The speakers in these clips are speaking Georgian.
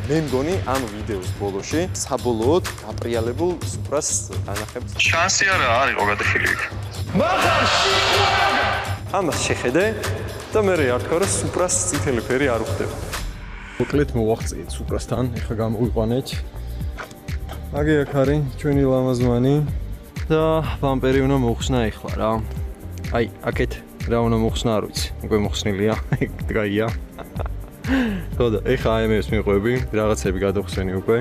მე მგონი ამ ვიდეოს ბოლოში საბოლოოდ გაპრიალებულ სუპრას განახებთ. შანსი არა არისო გადაშილი იქ. ამას შეხედე და მე რა თქმა უნდა სუპრას წითელი ფერი არ უხდება. მოკლედ მოვახციეთ სუპრასთან, ეხლა გამოვიყვანეთ. აგი აქ არის ჩვენი ლამაზმანი და ვამპერი უნდა მოხსნა ეხლა რა. აი, აქეთ რა უნდა მოხსნა არ ვიცი. უკვე მოხსნილია, დგაია. ხო და ეხლა აი მე ეს მიყვები, რაღაცები გადახსენი უკვე.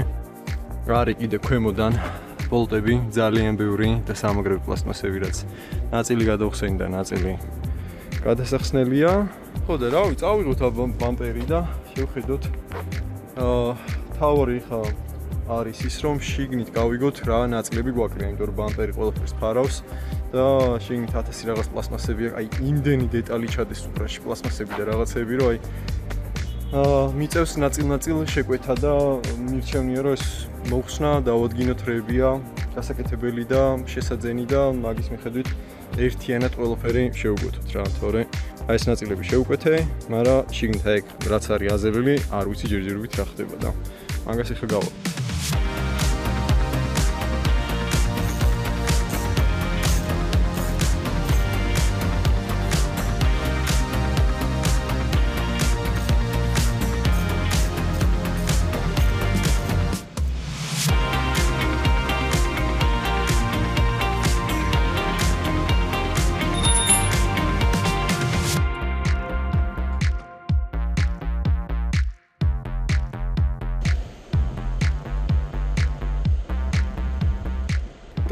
არის კიდე ქვემოდან ბოლტები, ძალიან ბევრი და სამაგრები პლასტმასები რაც ნაწილი გადახსენი და ნაწილი გადასახსნელია. ხო და რავი, წავიღოთ ვამპერი და შევხედოთ. თავი ხა არის ის რომ შიგნით გავიგოთ რა ნაწილები გვაქვს, იმიტომ რომ ვამპერი ყველაფერს ფარავს და შიგნით 1000 რაღაც პლასტმასები, აი იმდენი დეტალი ჩადეს სუპრაში პლასტმასები და რაღაცები, რომ აი მიწევს ნაწილ-ნაწილ შეკვეთა და მირჩევნია რომ ეს მოხსნა დავადგინოთ რებია, გასაკეთებელი და შესაძენი და მაგის მიხედვით ერთიანად ყველაფერი შევგვეთოთ რა, თორე აი ეს ნაწილები შევკვეთე, მაგრამ შიგნით აი რაც არის აზერილი, არ ვიცი ჯერჯერობით რა ხდება და მაგას ეხლა გავა.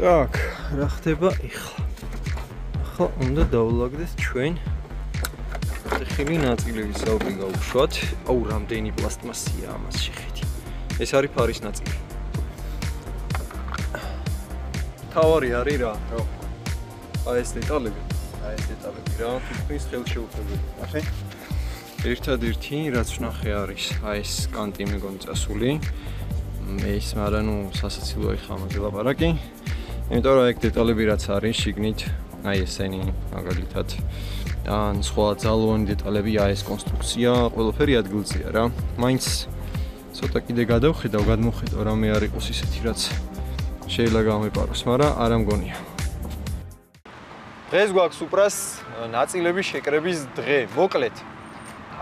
Так, რა ხდება ეხლა? ახლა უნდა დავлагდეს ჩვენ წეხილი ნაწილების საუბრი გავუშვათ. აუ, რამდენი პლასტმასია ამას შეხედი. ეს არის ფარის ნაწილი. თავარი არის რა. აი ეს დეტალები რა, თითქმის ხელშეუხებელი. ნახე? ერთადერთი რაც ვნახე არის აი ეს კანტი მეგონი წასული. ეს მაგრამ ნუ სასაცილოა ხა ამაზე ლაპარაკი. იმიტომ რომ ეგ დეტალები რაც არის შიგნით, აი ესენი მაგალითად ან სხვა ძალოვანი დეტალები, აი ეს კონსტრუქცია, ყველაფერი ადგილზეა რა. მაინც ცოტა კიდე გადავხედავ, გადმოხედავ რამე არ იყოს ისეთი რაც შეიძლება გამეპაროს, მაგრამ არ მგონია. დღეს გვაქვს სუპრას ნაწილების შეკრების დღე. მოკლედ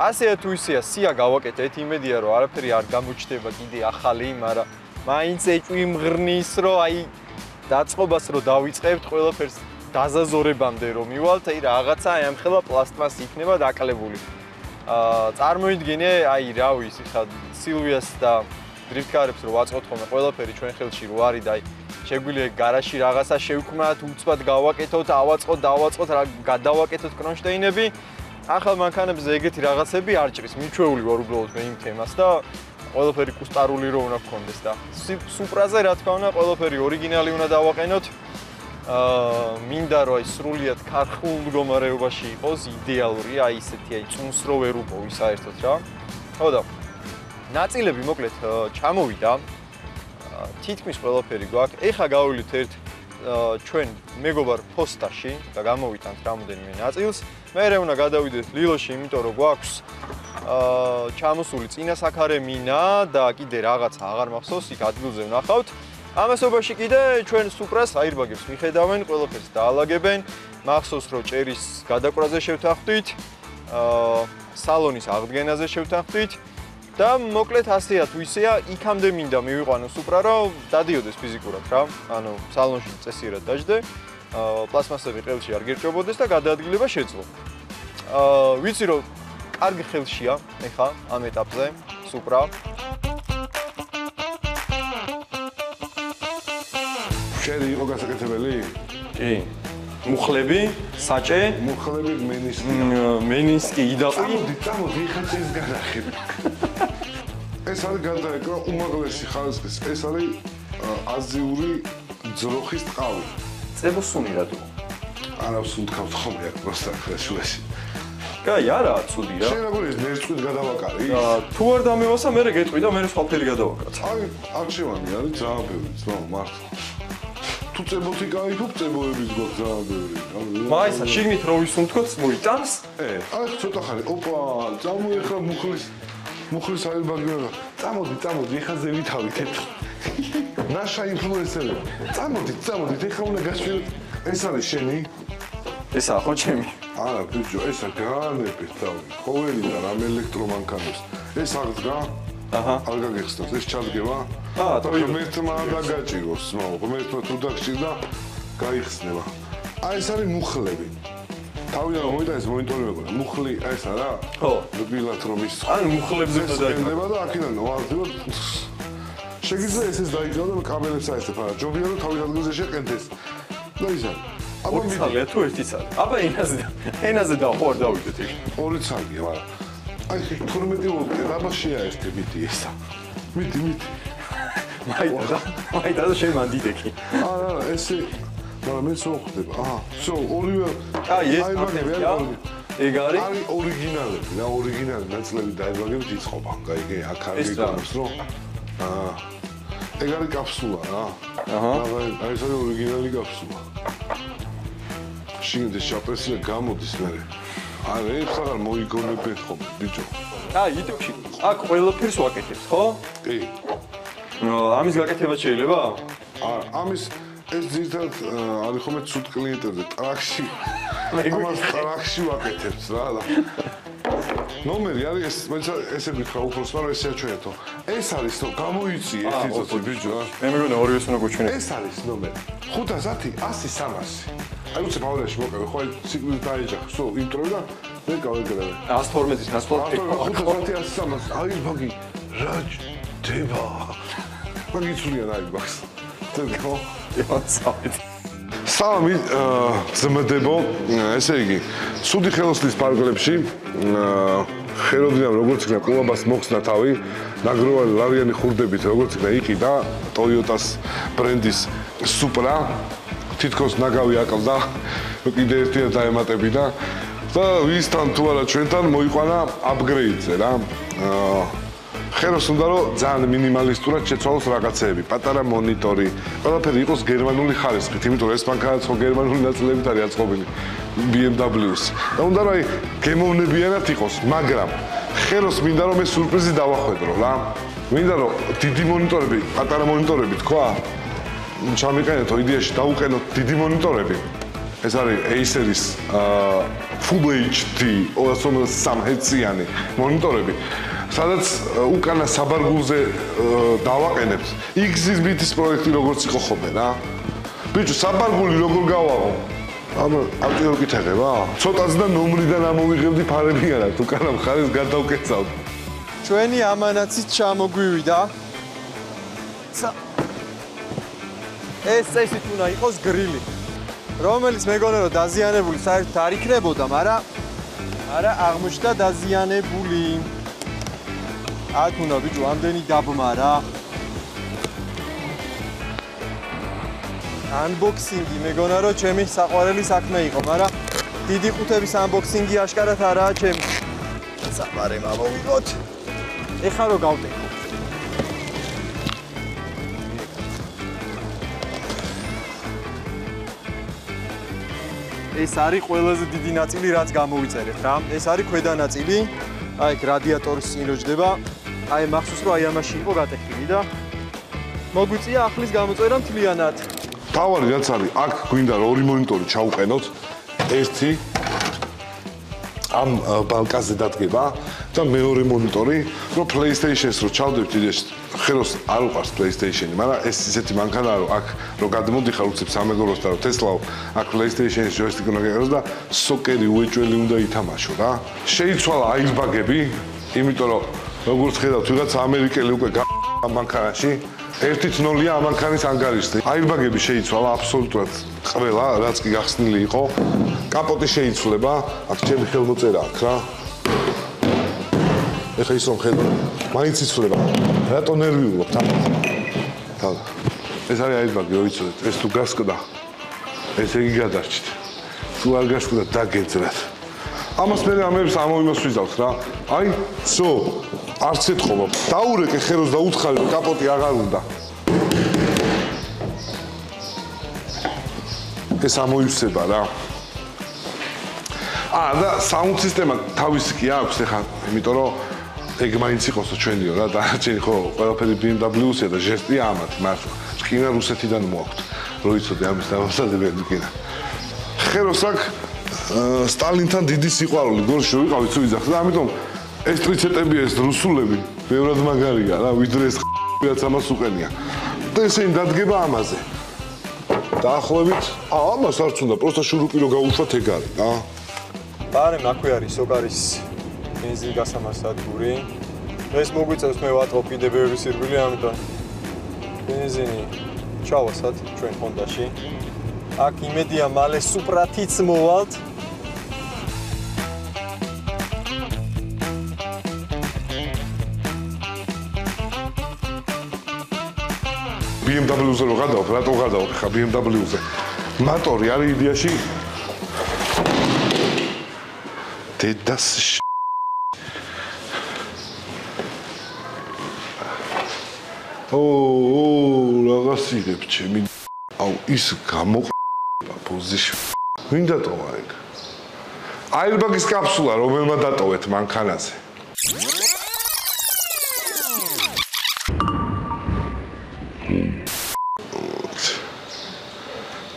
ასეა თუ ისეა, სია გავაკეთეთ, იმედია რომ არაფერი არ გამოჩნდება კიდე ახალი, მაგრამ მაინც ეჭვი მღრნის რომ აი დაწყობას რო დავიწყებთ ყველაფერს დაზაზორებამდე რომ მივალთ, აი რაღაცა აი ამ ხელა პლასტმასი იქნება დაკლებული. წარმოიდგინე, აი რა ვიცი, ხა სილვიას და დრიფტკარებს რო ვაწყოთ ხოლმე ყველაფერი ჩვენ ხელში რო არის და აი შეგვიძლია გარაში რაღაცა შევქმნათ, უცბად გავაკეთოთ, ავაწყოთ, დავაწყოთ, რა გადავაკეთოთ კრონშტეინები. ახალ მანქანებზე ეგეთი რაღაცები არ ჭრის. მიჩვეული ვარ უბრალოდ მე იმ თემას და ყველაფერი კუსტარული რო უნდა გქონდეს და სუპრაზე რა თქმა უნდა ყველაფერი ორიგინალი უნდა დავაყენოთ. მინდა რომ აი სრულიად ქარხულ მდგომარეობაში იყოს, იდეალური, აი ისეთი აი წუნს რო ვერ უპოვი საერთოდ რა. ხო და ნაწილები მოკლედ ჩამოვიდა. თითქმის ყველაფერი გვაქვს. ეხლა გავივლით ერთ ჩვენ მეგობარ ფოსტაში და გამოვიტანთ რამოდენიმე ნაწილს. მერე უნდა გადავიდეთ ლილოში, იმიტომ რომ გვაქვს ჩამოსული წინასაქარე მინა და კიდე რაღაცა აღარ მახსოვს, იქ ადგილზე ვნახავთ. ამასობაში კიდე ჩვენ სუპრას აირბაგებს მიხედავენ, ყველაფერს დაალაგებენ. მახსოვს რომ ჭერის გადაკვრაზე შევთანხმდით, სალონის აღდგენაზე შევთანხმდით და მოკლედ ასეა თუ ისეა, იქამდე მინდა მივიყვანო სუპრა, რომ დადიოდეს ფიზიკურად რა. ანუ სალონში წესიერად დაждდე, პლასმასები ყელში არ გერჭობოდეს და გადაადგილება შეძლო. ვიცი რომ კარგი ხელშია ეხა ამ ეტაპზე სუპრა. შენ იყო გასაკეთებელი? კი. მუხლები, საჭე, მუხლები, მენისკი, იდაყვი. წამოდი, ხა წეს გადახებ. ეს არის გადაეკრა უმაღლესი ხარისხის. ეს არის აზიური ძროხის ტყავი. წებოსუნი რა თუ? არავს უთქავთ ხოლმე აქ პროსტა ხელშუაში. კაი, არა, ცუდია. შენ როგორ ის ნერწყვით გადავაკარი? თუ არ დამევასა, მე გეტყვი და მე სხვაფერი გადავაკრათ. აი, არჩევანი არის ძალიან ბევრი, ძმაო, მართლა. თუ წებოთი კაი, თუ წებოების გვაქვს ძალიან ბევრი. მაისა, შიგნით რო ვისუნთქოთ, მოიტანს? აი, ცოტა ხანი, ოპა, წამოეხლა მუხლის. მუხლის აირბაგი რა. წამოდი, ეხლა ზევითავით. ნაშა ინფლუენსერები. წამოდით, ეხლა უნდა გაშვიდეთ. ეს არის შენი? ესაა ხო ჩემი? არა, ბიჭო, ესა განებით თავი. ყოველიდან ამ ელექტრომანქანებს. ეს აღდგა? აჰა. არ გაგეხსნათ, ეს ჩადგება? ღმერთმა დაგაჭიროს, ღმერთმა თუ დაგჭირდა, გაიხსნება. აი ეს არის მუხლები. თავიდან მოვიდა ეს მონიტორი მეგონა. მუხლი ეს არა? ხო. ვილათ რომ ის ან მუხლებზე დაიწყება და აქედან ვარდება. შეგიძლია ეს დაიწყო და კაბელებს აესწრებ, არა, ჯობია რომ თავის ადგილზე შეყენდეს. და ისა. აბა მიდია თუ ერთი ცალი. აბა ენაზე და ხო არ დავიდეთ იქ. ორი ცალია, მაგრამ აი 12 ვოლტი აბა შეაერთე მითი ესა. მითი. მაიტა და შენ მანდიდეკი. არა, ესე მაგრამ ეს ოხდება. აჰა, всё, ორივე აი ეს ეგ არის? არის ორიგინალები, რა ორიგინალი ნაწილები დაიბაგებით იწყობა. გაიგე, აქ არის გიგონებს რომ აა ეგ არის კაფსულა რა. აჰა. აი ეს არის ორიგინალი კაფსულა. შიგნით შაპრესია გამოდის მე. არა, ეს აღარ მოიგონებთ ხოლმე, ბიჭო. YouTube-ში აქ ყველაფერს ვაკეთებს, ხო? კი. ამის გაკეთება შეიძლება? არა, ამის ეს ძირითადად არის ხომ ცუდ კლიენტებზე, ტრაქში. ამას ტრაქში ვაკეთებთ რა. ნომერი არის ეს, მეცა ესე გითხრა უფროსმა რომ ესე აჩვენეთო. ეს არის თო გამოიწი ერთი წუთი ბიჭო რა. მე მეგონა ორივეს უნდა გვჩვენე. ეს არის ნომერი. 510 100 300. აი უცებ აურიაში მოკავე, ხო ციკლი დაეჯახ, სულ ინტრო და მე გავეგრევე. 112-ის ნასწორად 510 100 აი ბაგი რა დება. მაგიცულია რა ბაგს. ხო? სამი ძმდებო, ესე იგი, სუდი ხელოსნის პარკლებში ხელოვანამ როგორც იქნა ყურაბას მოხსნა თავი, ნაგროვანი ლარიანი ხურდებით როგორც იქნა იყიდა Toyota-ს ბრენდის Supra, თითქოს ნაგავი აკლდა, კიდე ერთად დაემატებინა და ვისთან თუ არა ჩვენთან მოიყვანა upgrade-ზე რა. ხელოს უნდა რომ ძალიან მინიმალისტურად შეცვალოს რაღაცეები, პატარა მონიტორი, ყველაფერი იყოს გერმანული ხარისხით, იმიტომ რომ ეს მანქანაც ხო გერმანული ნაწილებით არის აწყობილი BMW-ს. და უნდა რომ აი გემოვნებიანად იყოს, მაგრამ ხელოს მინდა რომ ეს სურპრიზი დავახვედრო რა. მინდა რომ დიდი მონიტორები, პატარა მონიტორები თქვა, ჩამიყენეთო იდეაში დაუყენოთ დიდი მონიტორები. ეს არის Acer-ის Full HD 253 Hz-იანი მონიტორები. სადაც უკანა საბარგულზე დავაყენებთ. X-ის ბიტის პროექტი როგორც იყო ხოლმე რა. ბიჭო, საბარგული როგორ გავაღო? აბა, ავტიო გითაღება? ცოტაც და ნომრიდან ამოვიღებდი ფარებიანად, უკანა მხარეს გადავკეცავდი. ჩვენი ამანაცით ჩამოგვივიდა. ეს წესით უნდა იყოს გრილი, რომელიც მეგონა რომ დაზიანებული საერთოდ არ იქნებოდა, მაგრამ არა აღმოჩნდა დაზიანებული. აქ უნდა ბიჭო ამდენი დაბმა რა. Unboxing-ი მეგონა რომ ჩემი საყვარელი საქმე იყო, მაგრამ დიდი ყუთების unboxing-ი აშკარად არაა ჩემი. საპარე მოვიღოთ. ეხლა რო გავტეხო. ეს არის ყველაზე დიდი ნაწილი, რაც გამოვიწერეთ რა. ეს არის ქვედა ნაწილი. აი ეგ რადიატორის წინ რო ჯდება. აი მახსოვს რომ აი ამაში იყო გატეხილი და მოგვიწია ახლის გამოწერა მთლიანად. თავარი რაც არის, აქ გვინდა რომ ორი მონიტორი ჩაუყენოთ. ერთი ამ ბალკაზე დადგება და მეორე მონიტორი, რომ PlayStation-ს რო ჩავდებთ იდეაში, ხელოს არ უყარს PlayStation-ი, მაგრამ ეს ისეთი მანქანაა, რომ აქ რო გადმოდიხარ უცებ სამეგრელოს და რო Tesla-ო, აქ PlayStation-ის joystick უნდა გეყროს და სოკერი უეჭველი უნდა ითამაშო რა. შეიცვალა აირბაგები, იმიტომ რომ როგორც ხედავთ, ვიღაცა ამერიკელი უკვე მანქანაში 1-0-ია ამ მანქანის ანგარიშზე. აირბაგები შეიცვალა აბსოლუტურად ყველა, რაც კი გახსნილი იყო. კაპოტი შეიცვლება, აქ ჩემი ხელმოწერა აქ რა. ეხლა ის რომ ხედავ, მაინც იცვლება. რატო ნერვიულობთ ამ? თავ. ეს არის აირბაგი, რო იცოდეთ, ეს თუ გასკდა, ესე იგი გადარჩით. თუ არ გასკდა, დაგეძრათ. ამას მე ამებს ამოვიმოსვიზავთ რა. აი, სო არც ეთხოვა. დაურეკე ხელოს და უთხარი რომ კაპოტი აღარ უნდა. ეს ამოივსება რა. და საუნდ სისტემა თავისი კი აქვს ეხა, იმიტომ რომ ეგ მაინც იყოსო ჩვენიო რა და ჩვენ ხო ყველაფერი BMW-ია და ჟესტია ამათ მართლა. რკინა რუსეთიდან მოაქვთ. რო იცოდე ამის დამასადებელი რკინა. ხეროს აქ სტალინთან დიდი სიყვარული გორში რო ვიყავით თუ იძახდა და ამიტომ ეს ტრიცეტები ეს რუსულები ბევრად მაგარია რა ვიდრე ეს რაც ამას უყენია. და ესენი დადგება ამაზე. დაახლოებით ამას არც უნდა პროსტა შურუპი რო გაუშვათ ეგ არის რა. ბარემ აქვე არის ოკარის ბენზინ გასამართსადგური. ეს მოგვიწევს მე ვატყობ კიდე ბევრი სირბილი, ამიტომ ბენზინი ჩავასად ჩვენ ჰონდაში. აქ იმედია მალე სუპრათიც მოვალთ. BMW-ზე რო გადავ, რატო გადავ ხა BMW-ზე? მოტორი არის იდეაში დედას რაღაცირებ ჩემი აუ ის გამოყვა პოზიში ვინ დატოვა ეგ აირბაგის კაფსულა რომელმა დატოვეთ მანქანაზე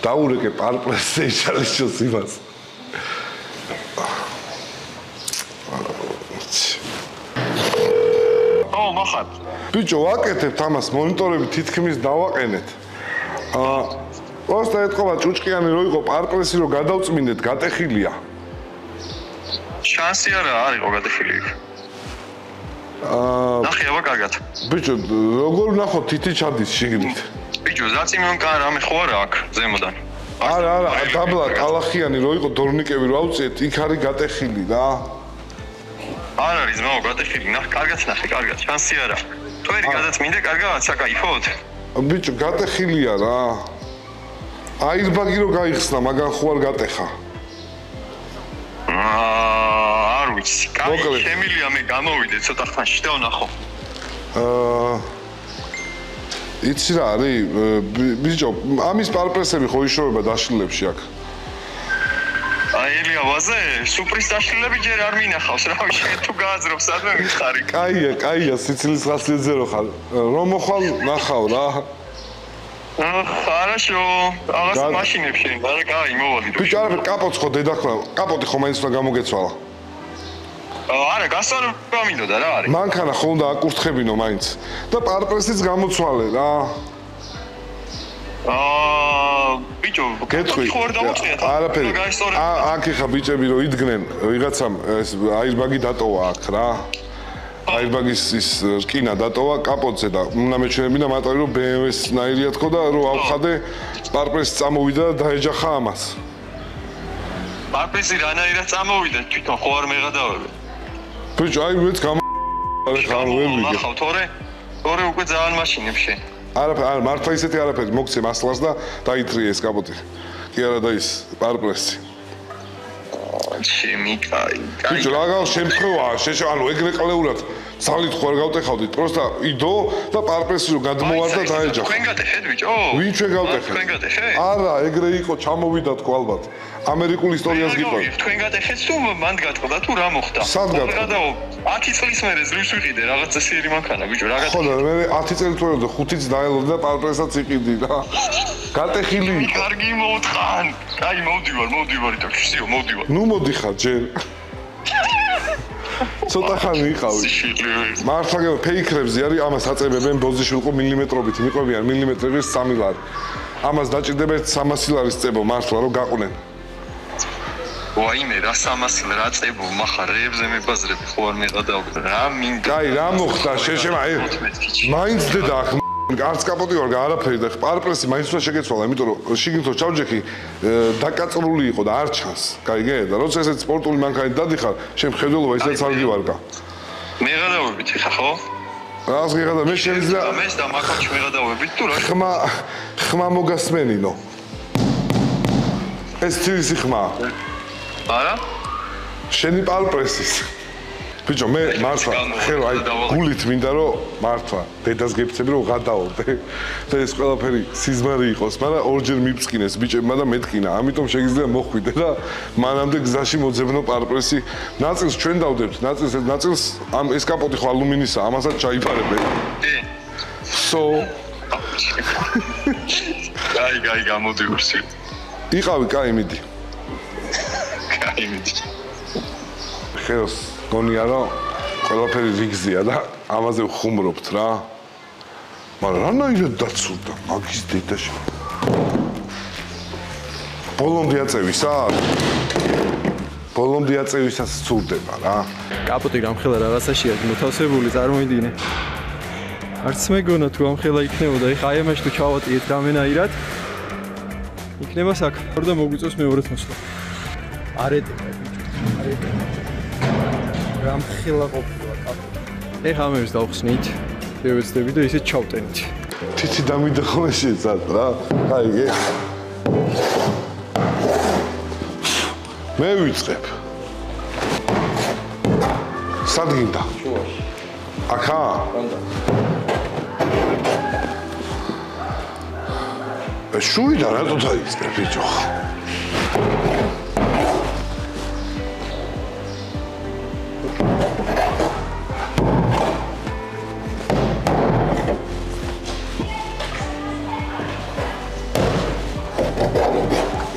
დაურეკე პარპლესზე ჩალიჩოს იმას მოხარ. ბიჭო, ვაკეთებთ ამას, მონიტორები თითქმის დავაყენეთ. პროსტა ეთქობა ჭუჭყიანი რო იყო, პარპლესი რო გადავწმინდეთ, გატეხილია. შანსი არა არისო გატეხილი იქ. ნახე აბა კარგად. ბიჭო, როგორ ვნახოთ თითი ჩადის შიგნით? ბიჭო, ზაციმონ კარ რამე ხო არა აქ ზემოდან. არა, დაბლა კალახიანი რო იყო, დორნიკები რო ავწიეთ, იქ არის გატეხილი რა. არ არის მაო გატეხილი, ნახე, კარგად ნახე, კარგად, შანსი არა. თუ ერი გადაწმინდე, კარგად, საკაიფოდ. ბიჭო, გატეხილია რა. აირბაგი რო გაიხსნა, მაგან ხო არ გატეხა. არ ვიცი, კაი, შემილია მე გამოვიდე ცოტა ხანში და ვნახო. იცი რა არის, ბიჭო, ამის პარპლესები ხო იშოვება დაშლილებში აქ. აი ელია ვაზე, სუპრის დაშლილები ჯერ არ მინახავს რა, შენ თუ გააძრობ სადმე მიხარი. კაია, სიცილის ხასიათზე რო ხარ. რომ მოხვალ ნახავ რა. Хорошо. აღას მაშინებში, მაგრამ კაი, მოვალ. ბიჭო, არა, კაპოტს ხო დედაქლა, კაპოტი ხო მაინც უნდა გამოგეცვალა. არა, გასვლა მინდოდა რა არის. მანქანა ხო უნდა აკურთხებინო მაინც და პარპლესიც გამოცვალე რა. ბიჭო, გეტყვი. არაფერი. აქ ხა ბიჭები რო იდგნენ, ვიღაცამ ეს აირბაგი დატოვა აქ რა. აირბაგის ის რკინა დატოვა კაპოტზე და უნდა მეჩვენებინა მატორი რომ BMW-ს ნაირია თქო და რო ავხადე პარპლესი წამოვიდა და დაეჯახა ამას. პარპლესი რანაირად წამოვიდა თვითონ ხო არ მეღადავები. ბიჭო, აი მეც ხარ ვერ ვიგე. ნახავ თორე უკვე ძალიან მაშინებ შენ. არა, მართლა ისეთი არაფერი, მოგცე მასლას და დაითრიე ეს კაპოტი. კი არა და ის პარპლესი. შემიკაი. ბიჭო, რა შემთხვევაა, ანუ ეგრე ყლეურად ძალით ხო არ გავტეხავდით, პროსტა იდო და პარპლესი რო გადმოვარ და დაეჯახა. თქვენ გატეხეთ ბიჭო? ვინ ჩვენ გავტეხეთ? თქვენ გატეხეთ? არა, ეგრე იყო, ჩამოვიდა თქო ალბათ. ამერიკულ ისტორიას გიყვარს. თქვენ გატეხეთ თუ მანდ გატყდა თუ რა მოხდა? სად გატყდა? 10 წლის მერე ზრუნს ვიყიდე რაღაც წესიერი მანქანა ბიჭო, რა გატეხეთ? ხო და მე 10 წელი თუ ერთხელ 5 წელი დაელოდი და პარპლესაც იყიდი რა. გატეხილი იყო. კარგი მოთხან. აი მოვდივარ იტოქშიო, მოვდივარ. ნუ მოდიხარ ჯერ. ცოტა ხანი იყავი. მართლა გე ფეიქრებზე არის, ამას აწებებენ ბოზიშვილყო მილიმეტრობით, მიყვებიან მილიმეტრების 3 ლარი. ამას დაჭირდება 300 ლარის წებო მართლა რომ გაყვნენ. ვაიმე რა 300 რა წებო, מחר რეებზე მებაზრები ხო არ მეღადავ რა მინდა. კაი, რა მოხდა? შეშემა მაინც დედა აქ არც კაპოტი ვარ არაფერი და პარპლესი მაინც უნდა შეგეცვალა, იმიტომ რომ შიგნით ჩავჯექი დაკაწრული იყო და არ ჩანს. კაიგე? და როცა ესეც სპორტული მანქანით დადიხარ, შენ მხედველობა ისედაც არ გივარგა. მეღადავებით ხა ხო? რას გიღადა მე შეიძლება მეს და მაქონჩ მეღადავებით თუ რა? ხმა მოგასმენინო. ეს ცივი ხმა. არა? შენი პარპლესის. ბიჭო, მე მართლა ხელო აი გულით მინდა რომ მართლა დედას გეფცები რომ გადაოდე და ეს ყველაფერი სიზმარი იყოს, მაგრამ ორჯერ მიფსკინეს ბიჭებმა და მეთქინა. ამიტომ შეგიძლია მოხვიდე და მანამდე გზაში მოძებნო პარპრესი. ნაწილს ჩვენ დავდებთ, ნაწილს ამ ეს კაპოტი ხო ალუმინისა, ამასაც ჩაიფარებენ. So გაი გამოდი ურსი. იყავი, კაი მიდი. გაი მიდი. ხელს გონია რომ ყველაფერი რიგზია და ამაზე ვხუმრობთ რა. მაგრამ რანაირად დაცურდა მაგის დედაში. ბოლომდე აწევისა? ბოლომდე აწევისას სურდება რა. კაპოტი რამხელა რაღაცაშია მოთავსებული წარმოიდგინე. არც მეგონა თუ ამხელა იქნებოდა, ეხა აი ამაში თუ ჩავატიეთ რამენაირად იქნება საქმე და მოგვიწევს მეორედ მოსვლა. არედება ბიჭო. რამხელა ყოფილა კაპოტი. ეხა ამებს დავხსნით, შევეცდები და ისე ჩავტენით. თითი დამიდახო შეცად რა. კაიგე. მე ვიწყებ. სად გინდა? შუაში. აქა? კონდა. შუიდან რატო დაიწყებ ბიჭო?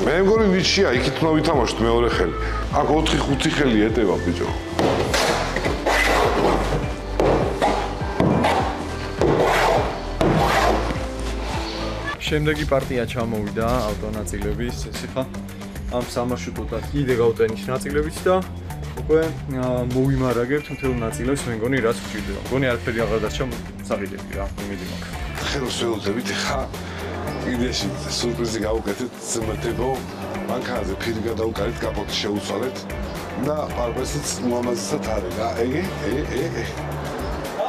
მე მგონი ნიჩია, იქით უნდა ვითამაშოთ მეორე ხელი. აქ 4-5 ხელი ეტევა ბიჭო. შემდეგი პარტია ჩამოვიდა ავტონაწილების, ეს ხა ამ სამარშრუტოდან კიდე გავტენით ნაწილებიც და უკვე მოვიმარაგებთ მთელ ნაწილებს, მე მგონი რაც გვჭირდება. მგონი არაფერი აღარ დარჩა საყიდები რა, იმედი მაქვს. ხელს ველოდებით ხა კიდეში სურპრიზი გავუკეთეთ ზმთებო. მანქანაზე ფირი გადაუკარით, კაპოტი შეუცვალეთ და პარპრესიც უამაზესად არის რა.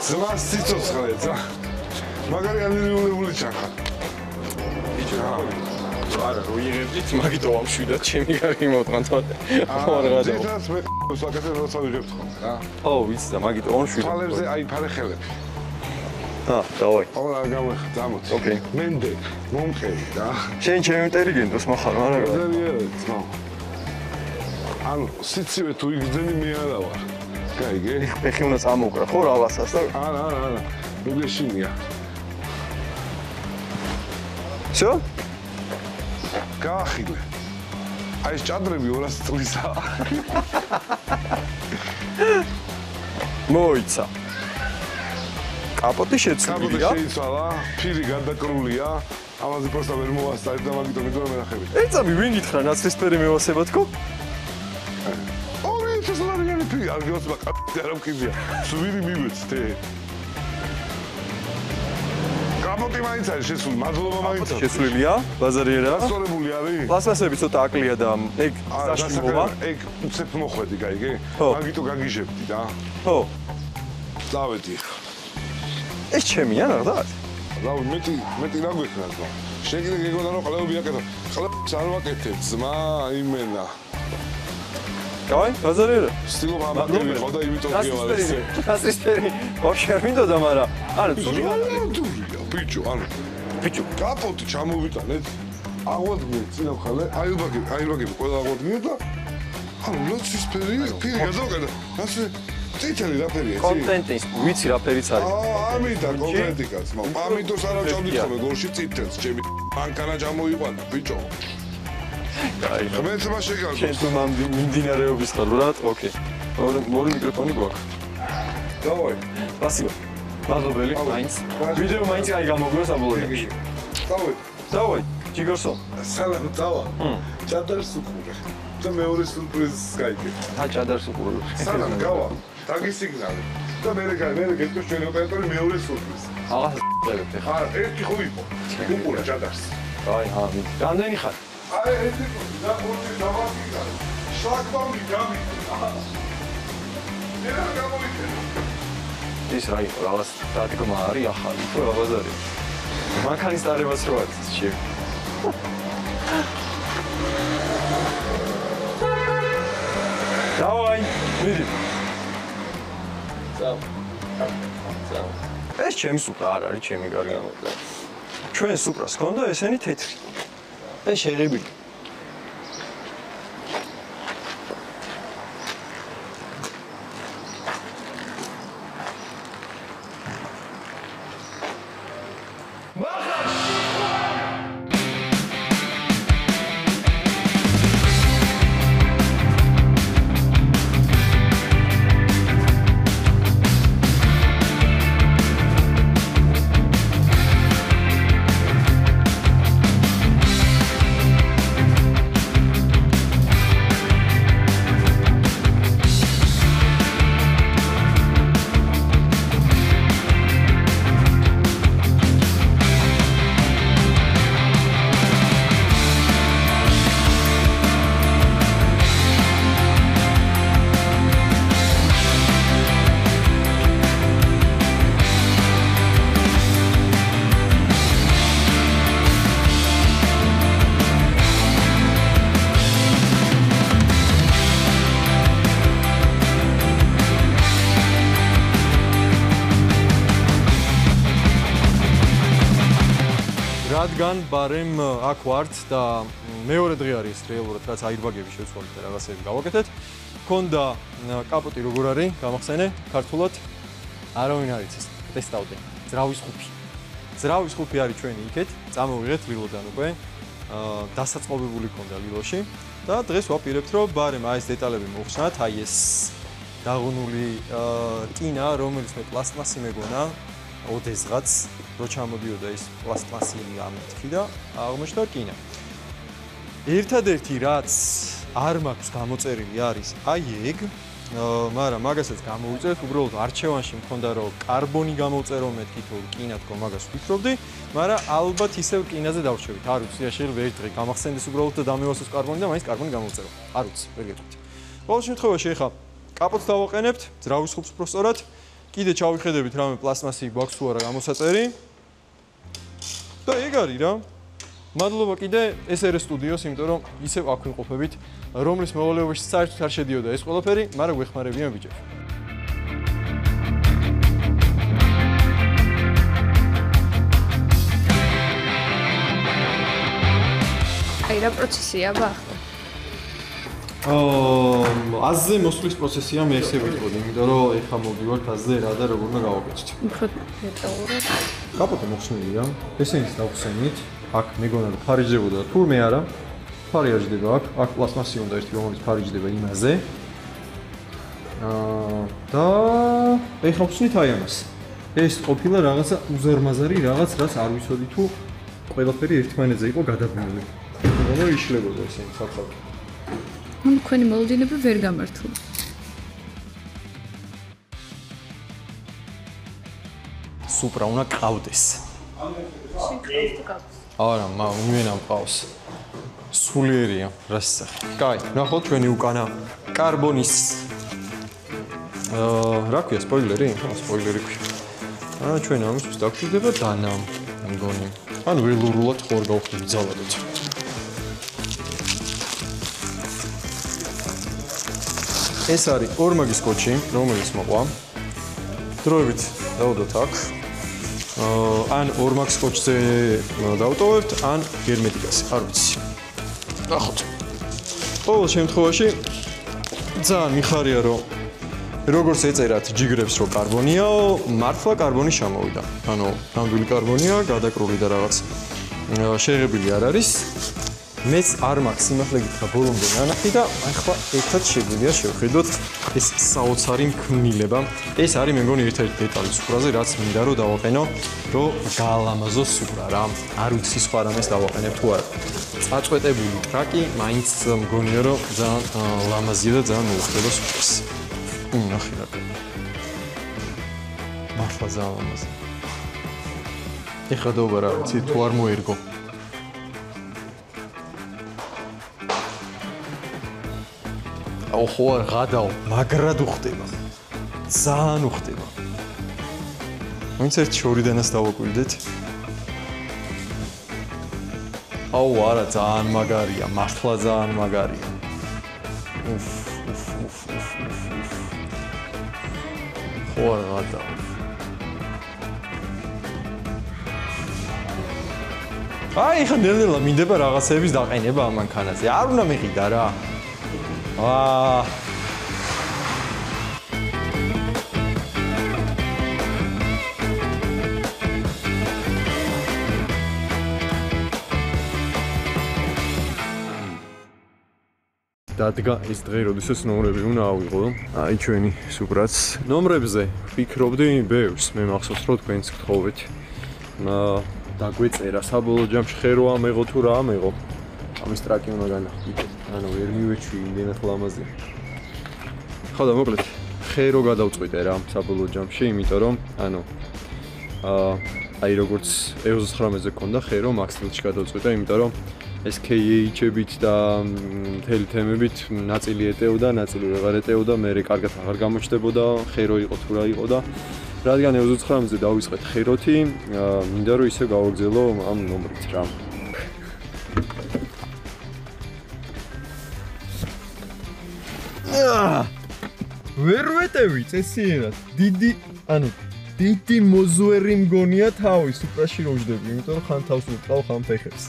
ზმას სიცოცხლეც რა. მაგარი ანირიულებული ჩახა. არა, როიღებდით, მაგით ვამშვიდათ, ჩემი გარი მოვთანთ. ხო რა და. ძირითადად მე საკეთებ როცა ვიღებთ ხოლმე რა. ო, ვიცი და მაგით ვამშვიდათ. თვალებზე აიფარე ხელები. დავაი. ო რა გამოიხ, ოკეი. მენდე, მომყევი რა. შენ ჩემი ინტელიგენტოს მოხარ, არა? ზერიერად, ძმაო. ანუ სიცივე თუ იგრძენი მე არა ვარ. გაიგე? ფეხი უნდა წამოუკრა, ხო რავასას და არა. მოგეშინია. Всё? გაახილე. აი ეს ჭადრები 200 წლისაა. მოიცა. კაპოტი შეცვლილია. კაპოტი შეიცვალა, ფირი გადაკრულია. ამაზე პროსტა ვერ მოვასწარებ და მაგიტომ იდო მერახები. ეცამი ვინ გითხრა ნაცრისფერი მევასება თქო? 2000 ლარიანი ფირი არ გიოცება კაპოტი არ მკიდია. სვირი მივეცდე. კაპოტი მაინც არის შესული, მადლობა მაინც არის. შესვლილია, ბაზარიერა. სწორებული არის? პლასმასები ცოტა აკლია და ეგ საშუალო მოვა. ეგ უცებ მოხვედი, გაიგე? მაგიტო გაგიჟებდი და. ხო. დავედი. ეს ჩემია რა? რავი, მეტი რა გვექნა ზმა. შენ კიდე გეგონა რომ ყლები აკეთო. ყლებს არ ვაკეთებ, ზმა, იმენა. კაი, ბაზარიერა. სტილობ ამაგები ხო და იმიტომ გივალ ეს. ნაცრისფერი ბავშვი არ მინდოდა, მაგრამ ანუ ძული დურია, ბიჭო, ანუ ბიჭო, კაპოტი ჩამოვიტანეთ. აღვადგინეთ წინა მხარე, აირბაგები ყველა აღვადგინეთ და ანუ ნაცრისფერი ფირი გადავკეთა. ასე წითელი რა ფერია, წი? კონტენტის, ვიცი რა ფერიც არის. ამიტომ კონკრეტიკაც, ამიტომ სარავჭავდით ხოლმე გორში წითელს, ჩემი მანქანა ჩამოიყვანა, ბიჭო. აი, მეც მას შეგაგო. შენ თუ მიმდინარეობის ხარ, რა? ოკეი. ორი მიკროფონი გვაქვს. დავაი. სპასიბო. მადლობელი, მაინც. ვიდეო მაინც აი გამოგვიოს საბოლოოში. დავაი, ჯიგორსო. სალამ, დავა. ჩადარს უყურე. და მეორე სურპრიზს გაიგე. და ჩადარს უყურე. სალამ, გავა. დაგისიგნალე. და მე გეტყვი ჩვენი ოპერატორი მეორე სურპრიზს. აღარ წერეთ ხა. არა, ერთი ხო იყო. უყურე ჩადარს. აი, რამდენი ხარ? აი, ერთი და ხუთი დავაგიგა. შლაგბაუმი გამიგა. მე რა გამოვიქცე? ის რა იყო, რაღაც დადგმა არის ახალი, თუ რა ბაზარი. მანქანის დარებას რო არის შე. დავაი, მიდი. ეს ჩემი სუპრა არ არის, ჩემი გარგანო. ჩვენ სუპრას ჰქონდა ესენი თეთრი. ეს შეღებილი. რადგან ბარემ აქ ვართ და მეორე დღე არის რეალურად რაც აირბაგები შევცვალეთ და რაღაცები გავაკეთეთ. მქონდა კაპოტი როგორ არის, გამახსენე ქართულად. არავინ არ იცის, ტესტავდე. ძრავის ხუფი. ძრავის ხუფი არის ჩვენი იქეთ, წამოვიღეთ ლილოდან უკვე. დასაწყობებული ქონდა ლილოში და დღეს ვაპირებთ რომ ბარემ აი ეს დეტალები მოვხსნათ, აი ეს დაღუნული რკინა, რომელიც მე პლასტმასი მეგონა. ოდესღაც რო ჩამოდიოდა ის პლასტმასიანი ამეთქი და აღმოჩნდა რკინა. ერთადერთი რაც არ მაქვს გამოწერილი არის აი ეგ, მაგრამ მაგასაც გამოვიწერეთ, უბრალოდ არჩევანში მქონდა რომ კარბონი გამოვწერო მეთქი თუ რკინა თქო, მაგას ვფიქრობდი, მაგრამ ალბათ ისევ რკინაზე დავრჩევით. არ ვიცი, შეიძლება ერთ დღე გამახსენდეს უბრალოდ და დამევასოს კარბონი და მაინც კარბონი გამოვწერო. არ ვიცი, ვერ გეტყვით. ყოველ შემთხვევაში ეხა კაპოტს დავაყენებთ, ძრავის ხუფს პროსტორად. კიდე ჩავიხედებით რამე პლასტმასი გვაქვს თუ არა გამოსაწერი. და ეგ არის რა. მადლობა კიდე SRS სტუდიოს, იმიტომ რომ ისევ აქ ვიმყოფებით, რომლის მოვალეობაში საერთოდ არ შედიოდა ეს ყველაფერი, მაგრამ გვეხმარებიან ბიჭები. აი რა პროცესია ახლა? აზზე მოსვლის პროცესია მე ესე ვიტყოდი, იმიტომ რომ ეხლა მოვდივართ აზზე რა და როგორ უნდა გავაკეთოთ. უფრო მეტეურად. კაპოტი მოხსნილია, ესენიც დავხსენით. აქ მეგონა ფარიჯდებოდა, თურმე არა. ფარი არ ჯდება აქ, აქ პლასტმასი უნდა ერთი, რომელიც ფარიჯდება იმაზე. და ეხლა ვხსნით აი ამას. ეს ყოფილა რაღაცა უზარმაზარი რაღაც, რაც არ ვიცოდი თუ ყველაფერი ერთმანეთზე იყო გადაბმული. როგორ იშლებოდა ესენი საფრთხე. ანუ თქვენი მოლოდინები ვერ გამართულა. სუპრა უნდა ყავდეს. არა, იმენა მყავს. სულიერია, რა სახე. კაი, ნახოთ ჩვენი უკანა კარბონის რა ქვია, სპოილერი? სპოილერი ქვია. ჩვენ ამისთვის დაგვჭირდება დანა, მგონი. ან ველურულად ხوار გავხდით ძალადოთ. ეს არის ორმაგი სკოჩი, რომელიც მოყვა. დროებით დავუდოთ აქ. ან ორმაგ სკოჩზე დავტოვებთ, ან გერმეტიკაზე, არ ვიცი. ნახოთ. ყოველ შემთხვევაში ძალიან მიხარია, რომ როგორც ეწერათ ჯიგრებს, რომ კარბონიაო, მართლა კარბონი ჩამოვიდა. ანუ ნამდვილი კარბონია, გადაკრული და რაღაც შეღებილი არ არის. მეც არ მაქვს სიმართლე გითხრა ბოლომდე ნანახი და ახლა ერთად შეგვიძლია შევხედოთ ეს საოცარი მქმნილება. ეს არის მე მგონი ერთ-ერთი დეტალი სუპრაზე, რაც მინდა რომ დავაყენო, რომ გაალამაზოს სუპრა რა. არ ვიცი სხვა რამეს დავაყენებ თუ არა. წაწყვეტებული ტრაკი მაინც მგონია რომ ძალიან ლამაზია და ძალიან მოუხდება სუპრას. ნახე რა. მართლა ძალიან ლამაზია. ეხლა დაუბრა რა ვიცი თუ არ მოერგო. ხო არ ღადაო, მაგრად უხდება. ძალიან უხდება. ვინც ერთ შორიდანას დავაკვირდეთ. აუ არა, ძალიან მაგარია, მართლა ძალიან მაგარია. ხო არა გადავა. აი ხა ნელ-ნელა მინდება რაღაცების დაყენება ამ მანქანაზე. არ უნდა მიყიდა რა. აა დადგა ის დღე, როდესაც ნომრები უნდა ავიღო. აი ჩვენი სუპრაც. ნომრებზე ვფიქრობდი ბევრს, მე მახსოვს რომ თქვენც გთხოვეთ. დაგვეწერა საბოლოო ჯამში ხერო ამეღო თუ რა ამეღო. ამის ტრაკი უნდა განახდით. ანუ ვერ მივეჩვი იმდენად ლამაზი. ხო და მოკლედ ხერო გადავწყვიტე რა საბოლოო ჯამში, იმიტომ რომ ანუ აი როგორც EOS 19-ზე ქონდა ხერო Max-ში გადავწყვიტე, იმიტომ რომ ეს KH-ებით და მთელი თემებით ნაწილი ეტეოდა, ნაწილი ვეღარ ეტეოდა, მე კარგად აღარ გამოჩნდებოდა, ხერო იყო თუ რა იყო და რადგან EOS 19-ზე დავიწყეთ ხეროთი, მინდა რომ ისე გავაგზელო ამ ნომრით რა. ვერ ვეტევი წესიერად. დიდი მოზვერი მგონია თავი სუპრაში რო ვждები, იმიტომ რომ ხან თავს ვუწყავ, ხან ფეხებს.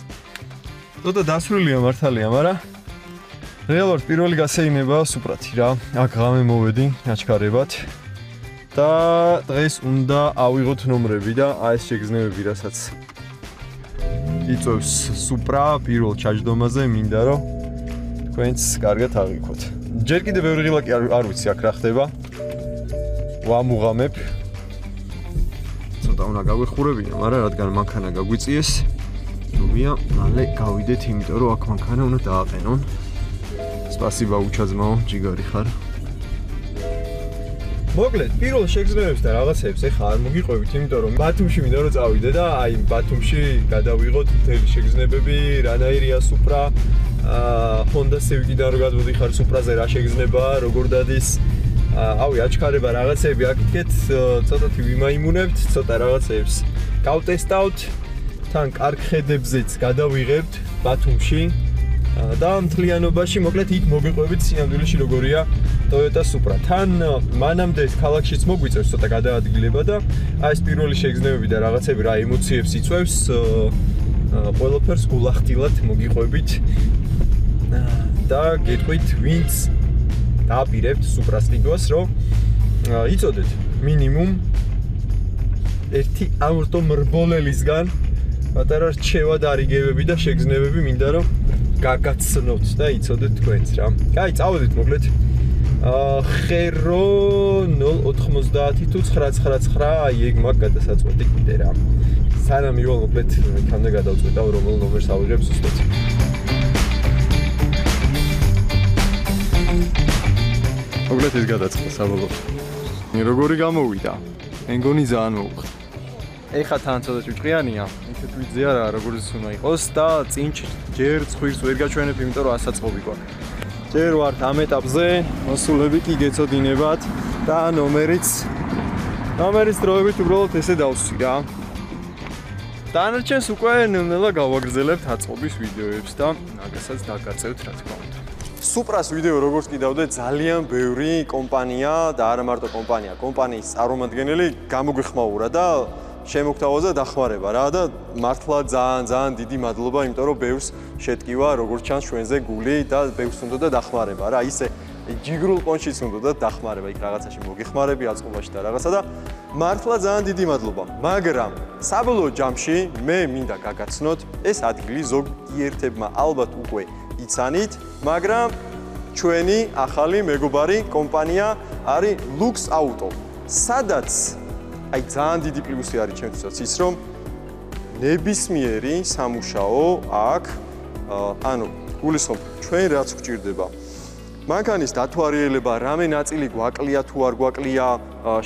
ცოტა დასრულია მართალია, მაგრამ რეალურად პირველი გასეიმება სუპრათი რა. აქ ღამე მოვედი აჩქარებად და დღეს უნდა ავიღოთ ნომრები და აი ეს შეგრძნებები, რასაც იწევს სუპრა პირველ ჩაჯდომაზე, მინდა რომ თქვენც კარგად აღიქოთ. ჯერ კიდევ ბევრი ღილაკი არ ვიცი აქ რა ხდება. ვამუღამებ. ცოტა უნდა გავეხურებინა, მაგრამ რადგან მანქანა გაგვიწიეს ნომია, მალე გავიდეთ, იმიტომ რომ აქ მანქანა უნდა დააყენონ. სპასიბა უჩაძმაო, ჯიგარი ხარ. მოკლედ, პირველ შეგრძნებებს და რაღაცებს ეხა არ მოგიყვებით, იმიტომ რომ ბათუმში მინდა რომ წავიდე და აი ბათუმში გადავიღოთ მთელი შეგრძნებები, რანაირია სუპრა, Honda Civic-დან რო გადმოდიხარ სუპრაზე რა შეგრძნებაა, როგორ დადის. ავი აჩქარება რაღაცები აკეთეთ, ცოტათი ვიმაიმუნებთ, ცოტა რაღაცებს გავტესტავთ. თან კარგ ხედებზეც გადავიღებთ ბათუმში და მთლიანობაში მოკლედ იქ მოგიყვებით სინამდვილეში როგორია Toyota Supra. თან მანამდე ქალაქშიც მოგვიწევს ცოტა გადაადგილება და აი ეს პირველი შეგრძნებები და რაღაცები რა ემოციებს იწვევს ყველაფერს გულახდილად მოგიყვებით და გეტყვით ვინც დააპირებთ Supra-ს ყიდვას რომ იწოდეთ მინიმუმ ერთი ავტო მრბოლელისგან პატარა რჩევა დარიგებები და შეგრძნებები მინდა რომ გაგაცნოთ და იცოდეთ თქვენც რა. კაი, წავედით მოკლედ. ხერო 090 თუ 999 აი ეგ მაგ გადასაწყვეტი კიდე რა. სანამ ივალ მოკლედ იქამდე გადავწყვეტავ რომელ ნომერს ავიღებ ზუსტად. მოკლედ ეს გადაწყდა საბოლოოდ. როგორი გამოვიდა? მე მგონი ძალიან მოუხდა. ეხა თან ცოტა ჭუჭყიანია, ისეთ ვიძე არა, როგორც უნდა იყოს და წინ ჯერ ცხვირს ვერ გაჩვენებ, იმიტომ რომ ასაწყობი გვაქვს. ჯერ ვართ ამ ეტაპზე, მოსულები კი გეცოდინებათ და ნომერიც დროებით უბრალოდ ესე დავსვი რა. დანარჩენს უკვე ნელ-ნელა გავაგრძელებთ აწყობის ვიდეოებს და მაგასაც დაგაწევთ რა თქმა უნდა. Supra-ს ვიდეო როგორც კიდავდე ძალიან ბევრი კომპანია და არა მარტო კომპანია, კომპანიის წარმომადგენელი გამოგვიხმაურა და შემოგთავაზა დახმარება რა და მართლა ძალიან დიდი მადლობა, იმიტომ რომ ბევრს შეტკივა როგორც ჩანს ჩვენზე გული და ბევრს უნდოდა დახმარება რა, ისე ჯიგრულ პონჩიც უნდოდა დახმარება, იქ რაღაცაში მოგეხმარები აწყობაში და რაღაცა და მართლა ძალიან დიდი მადლობა. მაგრამ საბოლოო ჯამში მე მინდა გაგაცნოთ ეს ადგილი ზოგიერთებმა ალბათ უკვე იცანით, მაგრამ ჩვენი ახალი მეგობარი კომპანია არის Lux Auto. სადაც აი ძალიან დიდი პლუსი არის ჩემთვისაც ის რომ ნებისმიერი სამუშაო აქ ანუ გულისხმობ ჩვენ რაც გვჭირდება მანქანის დათვალიერება, რამე ნაწილი გვაკლია თუ არ გვაკლია,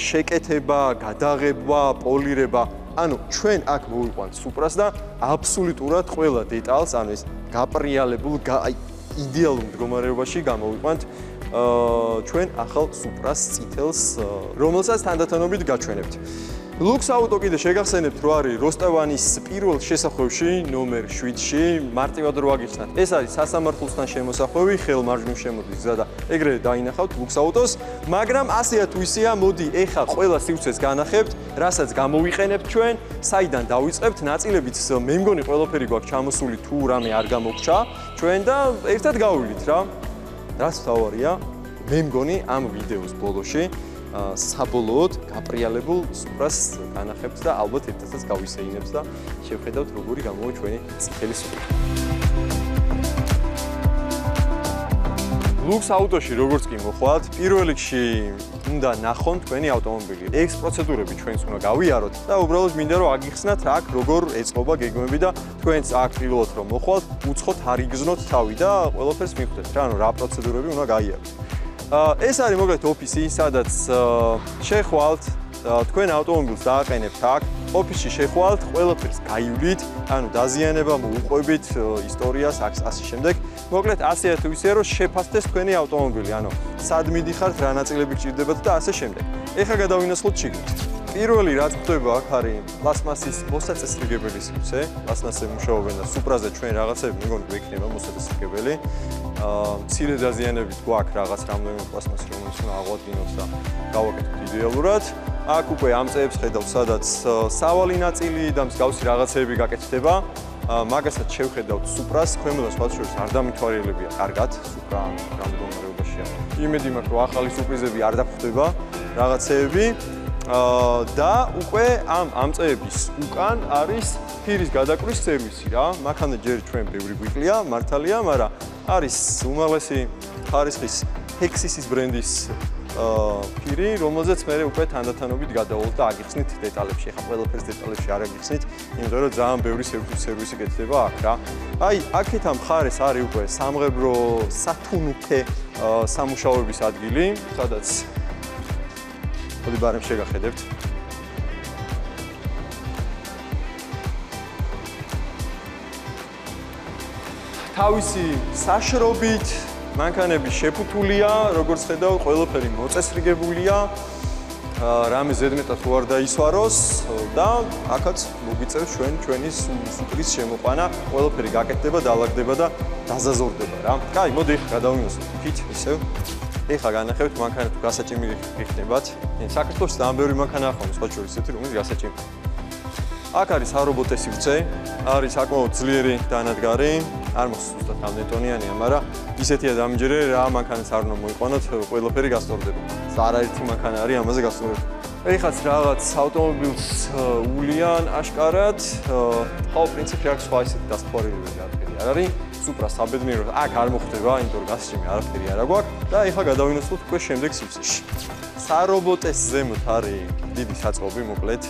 შეკეთება, გადაღება, პოლირება, ანუ ჩვენ აქ მოვიყვანთ Supra-ს და აბსოლუტურად ყველა დეტალს, ანუ ეს გაპრიალებულ, იდეალურ მდგომარეობაში გამოვიყვანთ ჩვენ ახალ Supra-ს წითელს, რომელსაც თანდათანობით გაჩვენებთ. ლუქს აუტო კიდე შეგახსენებთ, რომ არის როსტევანის პირველ შესახვევში, ნომერ 7-ში, მარტივად რო აგიხსნათ. ეს არის სასამართლოსთან შემოსახვევი, ხელმარჯვნივ შემოდის გზა და ეგრევე დაინახავთ ლუქს აუტოს, მაგრამ ასეა თუ ისეა, მოდი ეხა ყველა სივრცეს განახებთ, რასაც გამოვიყენებთ ჩვენ, საიდან დავიწყებთ, ნაწილებიც მე მგონი ყველაფერი გვაქვს ჩამოსული, თუ რამე არ გამოგჩა ჩვენ და ერთად გავივლით რა. რაც თავარია, მე მგონი ამ ვიდეოს ბოლოში საბოლოოდ გაპრიალებულ სუპრას განახებთ და ალბათ ერთადაც გავისეინებს და შევხედავთ როგორი გამოვა ჩვენი წითელი სუპრა. ლუქს აუტოში როგორც კი მოხვალთ, პირველ რიგში უნდა ნახონ თქვენი ავტომობილი. ეს პროცედურები ჩვენც უნდა გავიაროთ და უბრალოდ მინდა რომ აგიხსნათ აქ როგორ ეწყობა გეგმები და თქვენც აქ ტილოთ რომ მოხვალთ, უცხოთ არ იგზნოთ თავი და ყველაფერს მიხვდეთ რა, ანუ რა პროცედურები უნდა გაიაროთ. ეს არის მოკლედ ოფისი, სადაც შეხვალთ, თქვენ ავტომობილს დააყენებთ აქ, ოფისში შეხვალთ, ყველაფერს გაივლით, ანუ დაზიანება, მოუყვებით, ისტორიას, ასე შემდეგ. მოკლედ ასეა თუ ისე რომ შეფასდეს თქვენი ავტომობილი, ანუ სად მიდიხართ, რა ნაწილები გჭირდებათ და ასე შემდეგ. ეხლა გადავინაცვლოთ შიგნით. პირველი რაც ხდება აქ არის პლასმასის მოსაწესრიგებელი სივრცე, პლასმასზე მუშაობენ და სუპრაზე ჩვენ რაღაცები მეგონი გვექნება მოსაწესრიგებელი. მცირე დაზიანებით გვაქვს რაღაც რამდენიმე პლასმასი, რომელიც უნდა აღვადგინოთ და გავაკეთოთ იდეალურად. აქ უკვე ამ წეებს ხედავთ, სადაც სავალი ნაწილი და მსგავსი რაღაცეები გაკეთდება. მაგასაც შევხედავთ სუპრას, ქვემოდან სხვა შორის არ დამითვალიერებია კარგად, სუპრა ამ მდგომარეობაშია. იმედი მაქვს, რომ ახალი სურპრიზები არ დაგხვდება რაღაცეები. და უკვე ამ წეების უკან არის ფირის გადაკვრის სერვისი რა. მაქამდე ჯერ ჩვენ ბევრი გვიკლია, მართალია, მაგრამ არის უმაღლესი ხარისხის Hexis ბრენდის ფირი, რომელზეც მე უკვე თანდათანობით გადავალთ და აგიხსნით დეტალებში. ახლა ყველაფერს დეტალებში არ აგიხსნით, იმიტომ რომ ძალიან ბევრი სერვისი გეცდება აქ რა. აი, აქეთ ამ მხარეს არის უკვე სამღებრო სათუნუქე სამუშაოების ადგილი, სადაც მოდი ბარემ შეგახედებთ. თავისი საშრობით მანქანები შეფუთულია, როგორც ხედავთ, ყველაფერი მოწესრიგებულია. რამე ზედმეტად თუ არ დაისვაროს და აქაც მოგვიწევს ჩვენი სუპრის შემოყვანა, ყველაფერი გაკეთდება, დაალაგდება და დაზაზორდება რა. კაი, მოდი ახლა გადავინაცვლოთ იქით ისევ. ეხლა განახევთ მანქანა თუ გასაჭიმი გიხდებათ. საქართველოში ძალიან ბევრი მანქანა ახლა სხვა შორის ესეთი რომელიც გასაჭიმი. აქ არის არობოტე სივრცე, არის საკმაოდ ძლიერი დანადგარი, არ მოხსოვს ზუსტად რამდენი ტონიანია, მაგრამ ისეთია დამჯერე რა მანქანას არ უნდა მოიყვანოთ, ყველაფერი გასწორდება. არაერთი მანქანა არის ამაზე გასწორებული. ეხაც რაღაც ავტომობილს ულიან აშკარად, ხო პრინციპი აქვს სხვა ისეთი დასწორებები არაფერი არ არის. სუპრა საბედნიეროდ აქ არ მოხდება, იმიტომ რომ გასაჭიმი არაფერი არ აქვს და ეხლა გადავინაცვლოთ უკვე შემდეგ სივრცეში. სარობოტეს ზემოთ არის დიდი საწყობი მოკლედ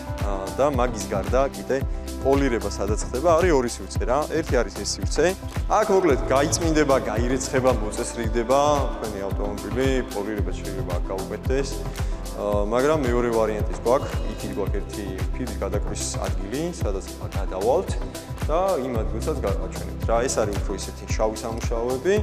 და მაგის გარდა კიდე პოლირება სადაც ხდება არის ორი სივრცე რა. ერთი არის ეს სივრცე. აქ მოკლედ გაიწმინდება, გაირეცხება, მოწესრიგდება თქვენი ავტომობილი, პოლირება შეიძლება აქ გაუკეთდეს. მაგრამ მეორე ვარიანტიც გვაქვს, იქით გვაქვს ერთი ფირის გადაკვრის ადგილი, სადაც გადავალთ და იმ ადგილსაც გავაჩვენებთ რა. ეს არის უფრო ისეთი შავი სამუშაოები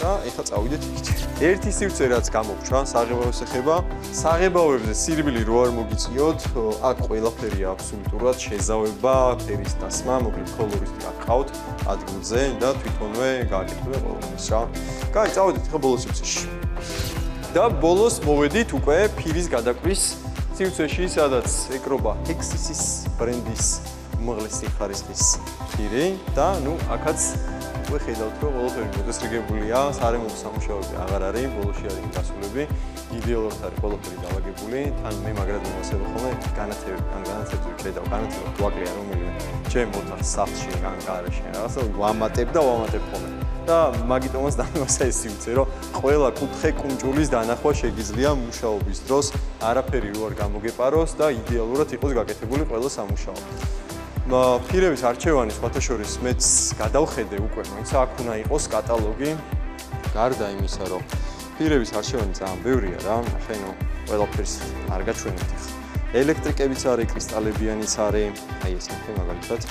და ეხლა წავიდეთ იქით. ერთი სივრცე რაც გამოგჩა, საღებავებს ეხება. საღებავებზე სირბილი რო არ მოგიწიოთ, აქ ყველაფერი აბსოლუტურად შეზავება, ფერის დასმა, მოკლედ კოლორისტი აქ ყავთ ადგილზე და თვითონვე გააკეთებია ყველაფერს რა. კაი, წავიდეთ ახლა ბოლოს სივრცეში. და ბოლოს მოვედით უკვე ფირის გადაკვრის სივრცეში, სადაც ეკრობა Hexis ბრენდის უმაღლესი ხარისხის ფირი და ნუ აქაც უკვე ხედავთ რომ ყველაფერი მოწესრიგებულია, სარემონტო სამუშაოები აღარ არის, ბოლოში არის დასრულები, იდეალურად არის ყველაფერი დალაგებული, თან მე მაგრად მომასება ხოლმე განათებები ხედავ, განათება გვაკლია რომელიმე ჩემ ოთახს სახლში ან გარეშე რაღაცა ვამატებ და ვამატებ ხოლმე. და მაგიტომაც დამიმასა ეს სივრცე, რომ ყველა კუთხე კუნჭულის დანახვა შეგიძლია მუშაობის დროს, არაფერი რო არ გამოგეპაროს და იდეალურად იყოს გაკეთებული ყველა სამუშაო. ფირების არჩევანი სხვათა შორის მეც გადავხედე უკვე, მაინც აქ უნდა იყოს კატალოგი. გარდა იმისა, რომ ფირების არჩევანი ძალიან ბევრია რა, ნახე, ნუ ყველაფერს არ გაჩვენებთ ახლა. ელექტრიკებიც არის, კრისტალებიანიც არის, აი ეს ნახე მაგალითად.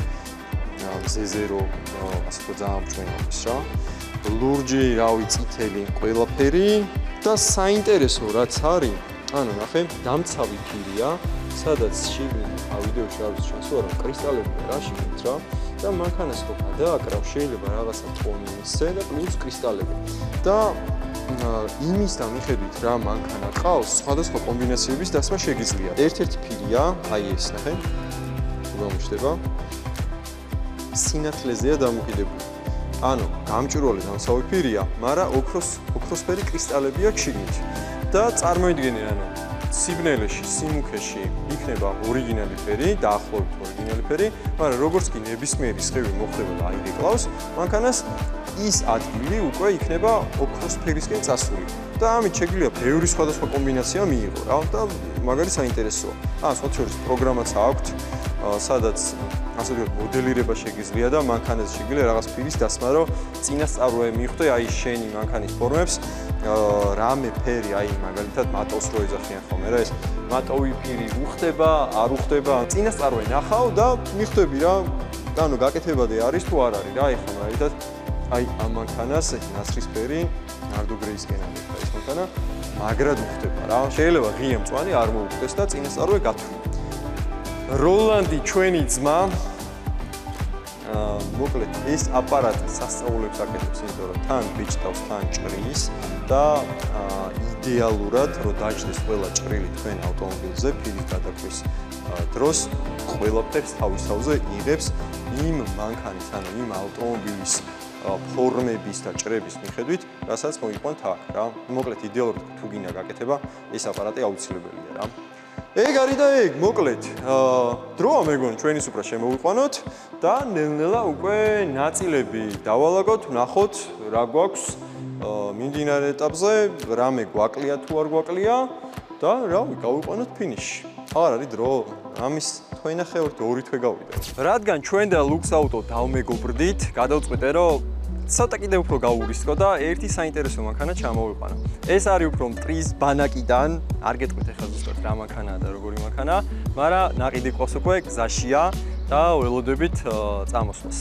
ზეზერო, ასე თქო ძალიან მშვენივრს რა. ლურჯი, რავი, წითელი, ყველაფერი და საინტერესო რაც არის, ანუ ნახე, დამცავი ფირია, სადაც ვიდეოში არ არის ჩანს, რომ კრისტალებია რა შიგნით რა და მანქანას რო გადააკრავ, შეიძლება რაღაცა ტონი მისცე და პლუს კრისტალები. და იმისთან მიხედვით რა მანქანა ყავს, სხვადასხვა კომბინაციების დასმა შეგიძლია. ერთ-ერთი ფირია, აი ეს ნახე. გამომჩნდება. სინათლეზეა დამოკიდებული. ანუ გამჭვირვალე დამცავი ფირია, მაგრამ ოქროსფერი კრისტალები აქვს შიგნით. და წარმოიდგინე, ანუ სიბნელეში, სიმუქეში იქნება ორიგინალი ფერი, დაახლოებით ორიგინალი ფერი, მაგრამ როგორც კი ნებისმიერი სხივი მოხდება და აირეკლავს, მანქანას ის ადგილი უკვე იქნება ოქროსფერისკენ წასული. და ამით შეგვიძლია ბევრი სხვადასხვა კომბინაცია მიიღო რა და მაგარი საინტერესოა. სხვა შორის პროგრამაც აქვს, სადაც ასე ვთქვათ, მოდელირება შეგიძლია და მანქანაზე შეგვიძლია რაღაც ფირის დასმა, რომ წინასწარმოე მიხვდე აი შენი მანქანის ფორმებს, რამე ფერი, აი მაგალითად მატოვს რო ეძახიან ხოლმე რა ეს მატოვი ფირი უხდება, არ უხდება, წინასწარმოე ნახავ და მიხვდები რა, ანუ გაკეთებადი არის თუ არ არის რა, ეხლა მაგალითად აი ამ მანქანას ნაცრისფერი ნარდო გრეისკენ არის ეს მანქანა, მაგრად უხდება რა, შეიძლება ღია მწვანე არ მოუხდეს და წინასწარმოე გათვლი. როლანდი ჩვენი ძმა მოკლედ ეს აპარატი სასწაულებს აკეთებს, იმიტომ რომ თან ბიჭდავს, თან ჭრის და იდეალურად რო დაჭდეს ყველა ჭრილი თქვენ ავტომობილზე ფირის გადაკვის დროს ყველაფერს თავის თავზე იღებს იმ მანქანის, ანუ იმ ავტომობილის ფორმების და ჭრების მიხედვით, რასაც მოიყვანთ აქ რა. მოკლედ იდეალურად თუ გინდა გაკეთება, ეს აპარატი აუცილებელია რა. ეგ არის და ეგ, მოკლედ, დროა მეგონი ჩვენის უფრო შემოვიყვანოთ და ნელ-ნელა უკვე ნაწილები დავალაგოთ, ვნახოთ რა გვაქვს მიმდინარე ეტაპზე, რამე გვაკლია თუ არ გვაკლია და რავი, გავიყვანოთ ფინიში. აღარ არის დრო, ამის თვენახევარით 2 თვე გავიდა. რადგან ჩვენ და ლუქს აუტო დავმეგობრდით, გადავწყვიტე რომ ცოტა კიდევ უფრო გავურისკო და ერთი საინტერესო მანქანა ჩამოვიყვანა. ეს არის უფრო მტრის ბანაკიდან, არ გეტყვით ახლა ზუსტად რა მანქანაა და როგორი მანქანაა, მაგრამ ნაყიდი ყავს უკვე გზაშია და ველოდებით წამოსვლას.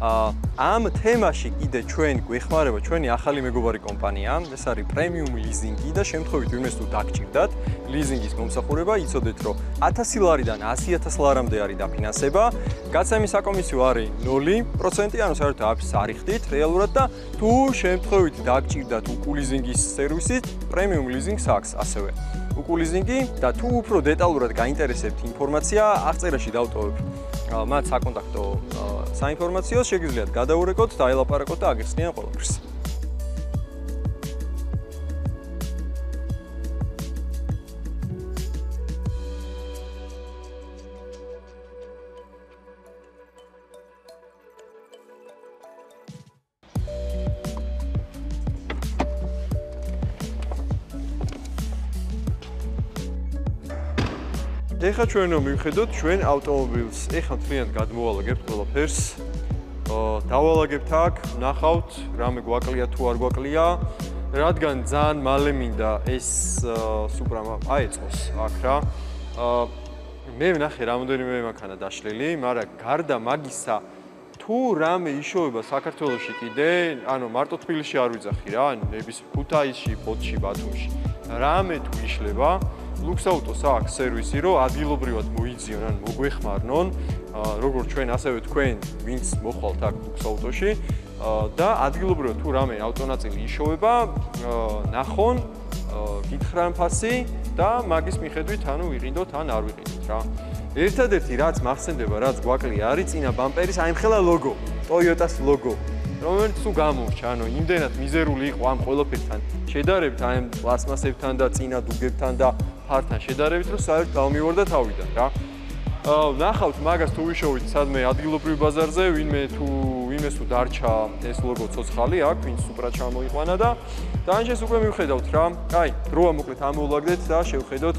ამ თემაში კიდე ჩვენ გვეხმარება ჩვენი ახალი მეგობარი კომპანია, ეს არის პრემიუმ ლიზინგი და შემთხვევით ვინმეს თუ დაგჭირდათ ლიზინგის მომსახურება, იცოდეთ რომ 1000 ლარიდან 100,000 ლარამდე არის დაფინანსება, გაცემის საკომისიო არის 0%, ანუ საერთოდ აფის არ იხდით რეალურად და თუ შემთხვევით დაგჭირდათ უკულიზინგის სერვისით, პრემიუმ ლიზინგს აქვს ასევე. უკულიზინგი და თუ უფრო დეტალურად გაინტერესებთ ინფორმაცია, აღწერაში დავტოვებ მათ საკონტაქტო საინფორმაციოს, შეგიძლიათ გადაურეკოთ, დაელაპარაკოთ და აგიხსნიან ყველაფერს. ეხლა ჩვენ რომ მივხედოთ ჩვენ ავტომობილს, ეხლა მთლიანად გადმოვალაგებთ ყველაფერს. დავალაგებთ აქ, ნახავთ, რამე გვაკლია თუ არ გვაკლია, რადგან ძალიან მალე მინდა ეს სუპრა აეწყოს აქ რა. მე ვნახე რამოდენიმე მანქანა დაშლილი, მაგრამ გარდა მაგისა თუ რამე იშოვება საქართველოში კიდე, ანუ მარტო თბილისში არ ვიძახი რა, ნების ქუთაისში, ფოთში, ბათუმში. რამე თუ იშლება ლუქს აუტოს აქვს სერვისი, რომ ადგილობრივად მოიძიონ, ან მოგვეხმარნონ, როგორც ჩვენ, ასევე თქვენ, ვინც მოხვალთ აქ ლუქს აუტოში და ადგილობრივად თუ რამე ავტონაწილი იშოვება, ნახონ, გითხრან ფასი და მაგის მიხედვით, ანუ ვიყიდოთ ან არ ვიყიდოთ რა. ერთადერთი რაც მახსენდება, რაც გვაკლია, არის წინა ბამპერის აი მხელა ლოგო, Toyota-ს ლოგო. რომელიც თუ გამორჩა, ანუ იმდენად მიზერული იყო ამ ყველაფერთან შედარებით, აი ამ პლასმასებთან და წინა დუგებთან და ფართან შედარებით, რომ საერთოდ დავმივარდა თავიდან რა. ნახავთ მაგას თუ ვიშოვით სადმე ადგილობრივ ბაზარზე, ვინმეს თუ დარჩა ეს ლოგო ცოცხალი აქ, ვინც სუპრა ჩამოიყვანა და დაანჩეს უკვე მივხედავთ რა. აი, დროა მოკლედ ამოვლაგდეთ და შევხედოთ.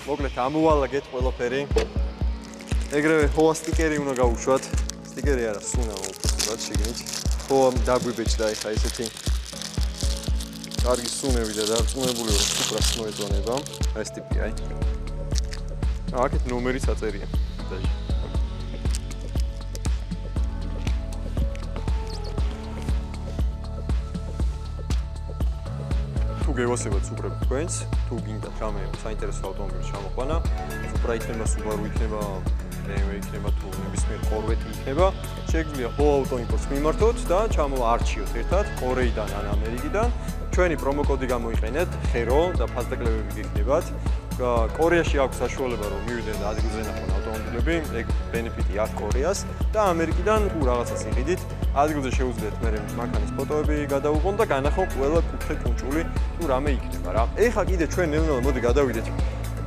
მოკლედ ამოვალაგეთ ყველაფერი. ეგრევე ჰოასტიკერი უნდა გავუშვათ. სტიკერი არა, სუნა უბრალოდ შეგნით. ხო, დაგვიბეჭდა ეხა ესეთი კარგი სუნები და დარწმუნებული ვარ, სუპრას მოეწონება. ეს ტიპი, აი. აქეთ ნომერიც აწერია. დაჟე. თუ გევასებათ სუპრები თქვენს, თუ გინდათ რამე საინტერესო ავტომობილი ჩამოყვანა, სუპრა იქნება, Subaru იქნება, BMW იქნება, თუ ნებისმიერ Corvette იქნება, შეგვიძლია ხო ავტოიმპორტს მიმართოთ და ჩამოარჩიოთ ერთად კორეიდან ან ამერიკიდან. ჩვენი პრომოკოდი გამოიყენეთ, ხერო და ფასდაკლებები გიქნებათ. კორეაში აქვს საშუალება რომ მივიდნენ ადგილზე ნახონ ავტომობილები, ეგ ბენეფიტი აქვს კორეას და ამერიკიდან თუ რაღაცას იყიდით, ადგილზე შეუძლიათ მე მანქანის ფოტოები გადაუყონ და განახონ ყველა კუთხე კუნჭული თუ რამე იქნება რა. ეხლა კიდე ჩვენ ნელ-ნელა მოდი გადავიდეთ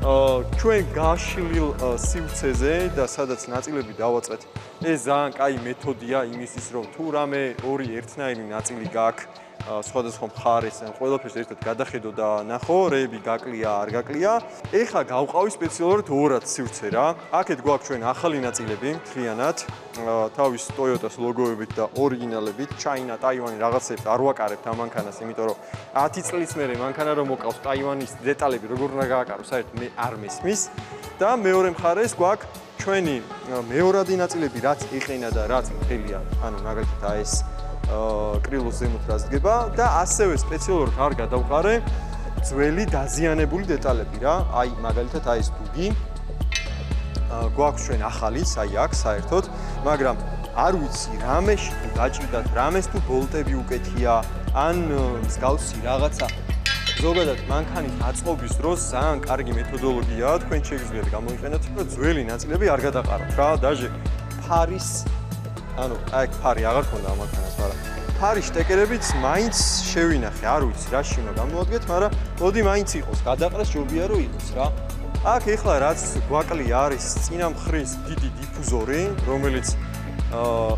ჩვენ გაშლილ სივრცეზე და სადაც ნაწილები დავაწყეთ. ეს ძალიან კაი მეთოდია იმისთვის რომ თუ რამე ორი ერთნაირი ნაწილი გაქვს სხვადასხვა მხარეს ან ყველაფერს ერთად გადახედო და ნახო, რეები გაკლია, არ გაკლია. ეხლა გავყავი სპეციალურად ორად სივრცე რა. აქეთ გვაქვს ჩვენ ახალი ნაწილები, მთლიანად, თავის Toyota-s ლოგოებით და ორიგინალებით, China, Taiwan რაღაცებს არ ვაკარებთ ამ მანქანას, იმიტომ რომ 10 წლის მერე მანქანა რომ მოკავს Taiwan-ის დეტალები როგორ უნდა გააკარო, საერთოდ მე არ მესმის. და მეორე მხარეს გვაქვს ჩვენი მეორადი ნაწილები, რაც იყენა და რაც მთელია, ანუ მაგალითად აი ეს კრილოს ზემოთ რაც დგება და ასევე სპეციალურად არ გადავყარე ძველი დაზიანებული დეტალები რა. აი მაგალითად აი ეს დუგი გვაქვს ჩვენ ახალიც, აი აქ საერთოდ, მაგრამ არ ვიცი რამეში თუ დაჭირდათ, რამეს თუ ბოლტები უკეთია, ან მსგავსი რაღაცა. ზოგადად მანქანის აწყობის დროს ძალიან კარგი მეთოდოლოგიაა, თქვენ შეგიძლიათ გამოიყენოთ და ძველი ნაწილები არ გადაყაროთ რა. დაჟე ფარის ანუ აი ფარი აღარ ქონდა ამ მანქანას, მაგრამ ფარის შტეკერებიც მაინც შევინახე, არ ვიცი რაში უნდა გამოადგეთ, მაგრამ მოდი მაინც იყოს, გადაყრას ჯობია რომ იყოს რა. აქ ეხლა რაც გვაკლია არის წინა მხრის დიდი დიფუზორი, რომელიც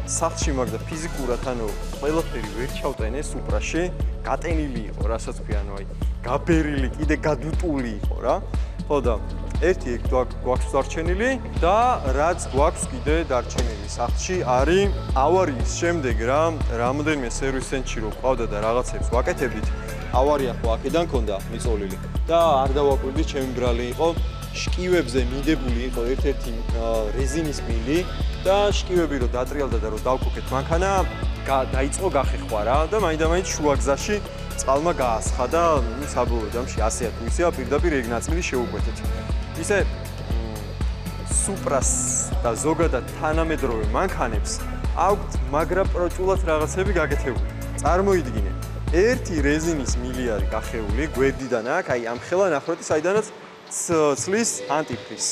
სახლში მაგდა ფიზიკურად, ანუ ყველაფერი ვერ ჩავტენე სუპრაში, გატენილი იყო, რასაც ქვია, ანუ აი გაბერილი, კიდე გადუტული იყო რა. ხო და ერთი ეგ გვაქვს დარჩენილი და რაც გვაქვს კიდე დარჩენილი სახლში არის ავარიის შემდეგ რა, რამდენიმე სერვის ცენტრში რო ყავდა და რაღაცებს ვაკეთებდით, ავარია ხო აქედან ქონდა მიწოლილი და არ დავაკვირდით, ჩემი ბრალი იყო, შკივებზე მიდებული იყო ერთ-ერთი რეზინის მილი და შკივები რო დატრიალდა და რო დავქოქეთ მანქანა, დაიწყო გახეხვა რა და მაინდა-მაინც შუა გზაში წყალმა გაასხა და საბოლოო ჯამში 100-ია თუ ისეა პირდაპირ ეგ ნაწილი შეუკვეთეთ. ისე სუპრას და ზოგადად თანამედროვე მანქანებს აქვთ მაგრაპროჭულად რაღაცები გაკეთებული. წარმოიდგინე, ერთი რეზინის მილი არის გახეული გვერდიდან აქ, აი ამ ხელა ნახრეთი საიდანაც ცლის ანტიფრის.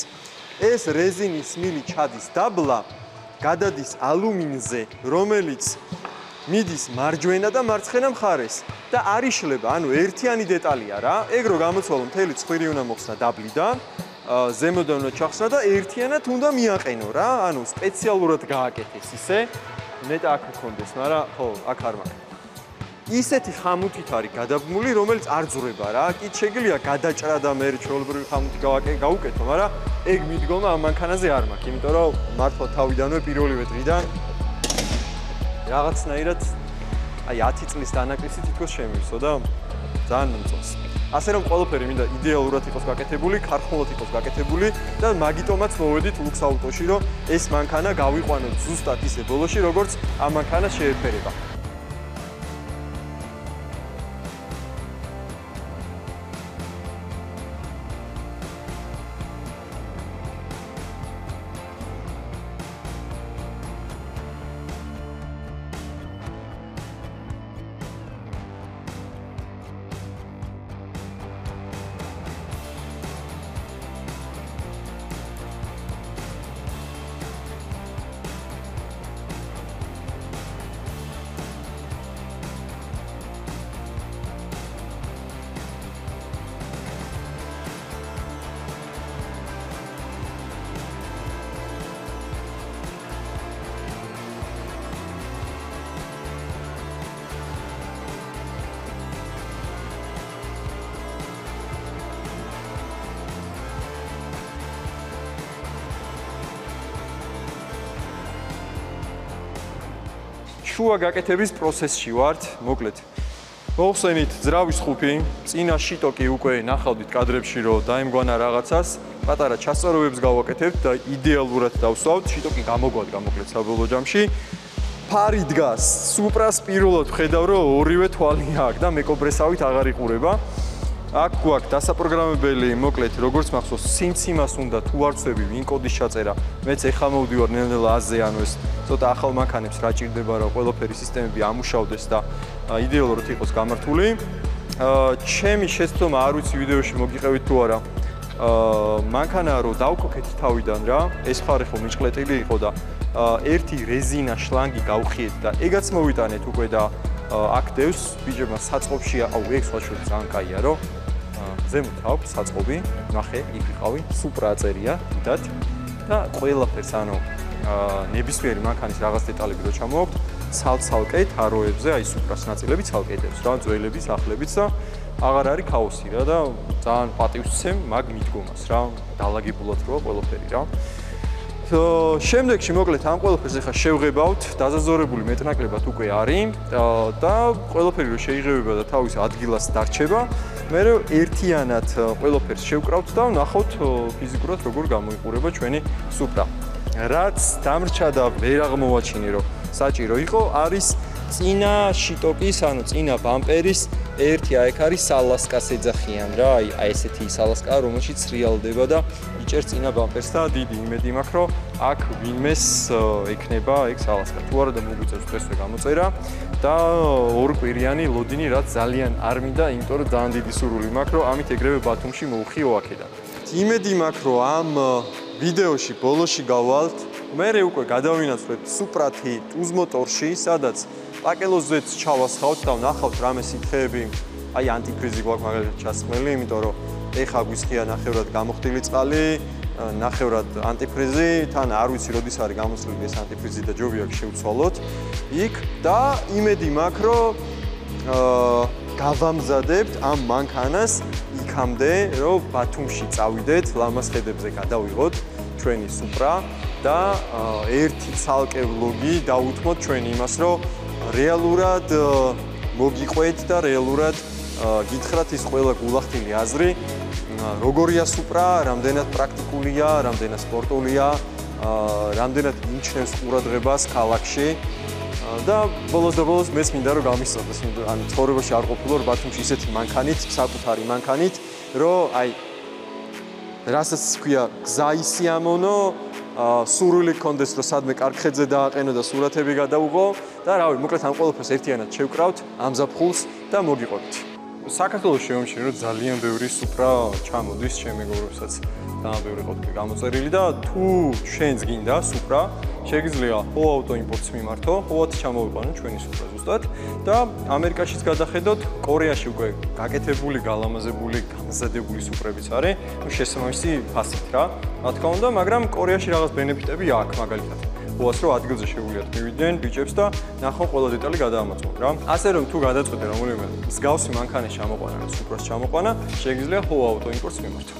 ეს რეზინის მილი ჩადის დაბლა, გადადის ალუმინზე, რომელიც მიდის მარჯვენა და მარცხენა მხარეს და არ იშლება, ანუ ერთიანი დეტალია რა. ეგ რო გამოცვალო მთელი ცხვირი უნდა მოხსნა დაბლიდან, ზემოდან უნდა ჩახსნა და ერთიანად უნდა მიაყენო რა. ანუ სპეციალურად გააკეთეს ისე, მეტა აქ მქონდეს, მაგრამ ხო, აქ არ მაქვს. ისეთი ხამუთით არის გადაბმული, რომელიც არ ძვრება რა. კი შეგიძლია გადაჭრა და მე ჩვეულებრივი ხამუთი გავუკეთო, მაგრამ ეგ მიდგომა ამ მანქანაზე არ მაქვს, იმიტომ რომ მართლა თავიდანვე პირველივე დღიდან რაღაცნაირად აი 10 წლის დანაკლისი თითქოს შემივისო და ძალიან მომწონს. ასე რომ ყველაფერი მინდა იდეალურად იყოს გაკეთებული, ქარხნულად იყოს გაკეთებული და მაგიტომაც მოვედით ლუქს აუტოში, რომ ეს მანქანა გავიყვანოთ ზუსტად ისე ბოლოში, როგორც ამ მანქანას შეეფერება. შუა გაკეთების პროცესში ვართ, მოკლედ. მოხსენით ძრავის ხუფი, წინა შიტოკი უკვე ნახავდით კადრებში, რომ დაემგვანა რაღაცას, პატარა ჩასწორებებს გავაკეთებთ და იდეალურად დავსვავთ, შიტოკი გამოგვადგა მოკლედ საბოლოო ჯამში. ფარი დგას, სუპრას პირველად ხედავ, რომ ორივე თვალი აქვს და მეკობრესავით აღარ იყურება. აქ გვაქვს დასაპროგრამებელი, მოკლედ, როგორც მახსოვს, სიმციმას უნდა თუ არ ვცდები, ვინ კოდის ჩაწერა. მეც ეხლა მოვდივარ ნელ-ნელა აზზე, ანუ ეს ცოტა ახალ მანქანებს რა ჭირდება, რომ ყველაფერი სისტემები ამუშავდეს და იდეალურად იყოს გამართული. ჩემი შეცდომა არ ვიცი ვიდეოში მოგიყევით თუ არა. მანქანა რო დავკოქეთ თავიდან რა, ეს ხარ ხო მიჭყლეტილი იყო და ერთი რეზინა შლანგი გავხიეთ და ეგაც მოვიტანეთ უკვე და აქ დევს ბიჭებმა საწყობში, აუ ეგ სხვა შორი ძალიან კაია, რომ ზემოთ აქვს საწყობი, ნახე, იქ ვიყავი, სუპრა აწერია, დიდად და ყველაფერს, ანუ ნებისმიერი მანქანის რაღაც დეტალები რო ჩამოვაქვთ, ცალ-ცალკე თაროებზე, აი სუპრას ნაწილები ცალკედებს რა, ძველების, ახლებიც და აღარ არის ქაოსი რა და ძალიან პატივს ვცემ მაგ მიდგომას რა, დალაგებულად როა ყველაფერი რა. შემდეგში მოკლედ ამ ყველაფერს ახლა შევღებავთ, დაზაზორებული მეტნაკლებად უკვე არის და ყველაფერი რო შეიღებება და თავის ადგილას დარჩება, მე ერთიანად ყველაფერს შევკრავთ და ვნახავთ ფიზიკურად როგორ გამოიყურება ჩვენი სუპრა. რაც დამრჩა და ვერ აღმოვაჩინე რომ საჭირო იყო, არის წინა შიტოკის, ანუ წინა ბამპერის ერთი აი აქ არის სალასკას ეძახიან რა, აი ესეთი სალასკა, რომელშიც რეალდება და იჭერს წინა ბამპერს და დიდი იმედი მაქვს, რომ აქ ვინმეს ექნება ეგ სალასკა. თუ არა და მოგვიწევს დღესვე გამოწერა და ორკვირიანი ლოდინი, რაც ძალიან არ მინდა, იმიტომ რომ ძალიან დიდი სურვილი მაქვს, რომ ამით ეგრევე ბათუმში მოვხიო აქედან. იმედი მაქვს, რომ ამ ვიდეოში ბოლოში გავალთ, მე უკვე გადავინაცვლეთ სუპრათი ტუზმოტორში, სადაც პაკელოზეც ჩავასხავთ და ვნახავთ რამე სითხეები, აი ანტიფრიზი გვაქვს მაგალითად ჩასხმელი, იმიტომ რომ ეხა გვისხია ნახევრად გამოხდილი წყალი, ნახევრად ანტიფრიზი, თან არ ვიცი როდის არის გამოსვლილი ეს ანტიფრიზი და ჯობია შევცვალოთ იქ და იმედი მაქვს, რომ გავამზადებთ ამ მანქანას იქამდე, რომ ბათუმში წავიდეთ, ლამას ხედებზე გადავიღოთ ჩვენი სუპრა და ერთი ცალკე ვლოგი დავუთმოთ ჩვენ იმას, რომ რეალურად მოგიყვეთ და რეალურად გითხრათ ის ყველა გულახდილი აზრი, როგორია სუპრა, რამდენად პრაქტიკულია, რამდენად სპორტულია, რამდენად იმჩნევს ყურადღებას ქალაქში და ბოლოს მეც მინდა რომ გამისწორდეს, ანუ ცხოვრებაში არ ყოფილა რომ ბათუმში ისეთი მანქანით, საკუთარი მანქანით, რომ აი რასაც ქვია გზა ისიამონო, სურვილი გქონდეს რომ სადმე კარგ ხედზე დააყენო და სურათები გადაუღო და რავი, მოკლედ ამ ყველაფერს ერთიანად შევკრავთ ამ ზაფხულს და მოგიყვებით. საქართველოს შემომჩნევ რომ ძალიან ბევრი სუპრა ჩამოდის ჩემ მეგობრებსაც ძალიან ბევრი ყოფილი გამოწერილი და თუ შენს გინდა სუპრა შეგიძლია ხო ავტო იმპორტს მიმართო, ხოათ ჩამოვიყვანო ჩვენი სუპრა ზუსტად და ამერიკაშიც გადახედოთ, კორეაში უკვე გაკეთებული, გალამაზებული, გამზადებული სუპრებიც არის, შესაბამისი ფასით რა. რა თქმა უნდა, მაგრამ კორეაში რაღაც ბენეფიტები აქვს მაგალითად. ხოას რომ ადგილზე შეუძლიათ მივიდნენ ბიჭებს და ნახო ყველა დეტალი გადაამოწმოთ რა. ასე რომ თუ გადაწყვეტე რომელიმე მსგავსი მანქანის ჩამოყვანა, სუპრას ჩამოყვანა, შეგიძლია ხო ავტო იმპორტს მიმართო.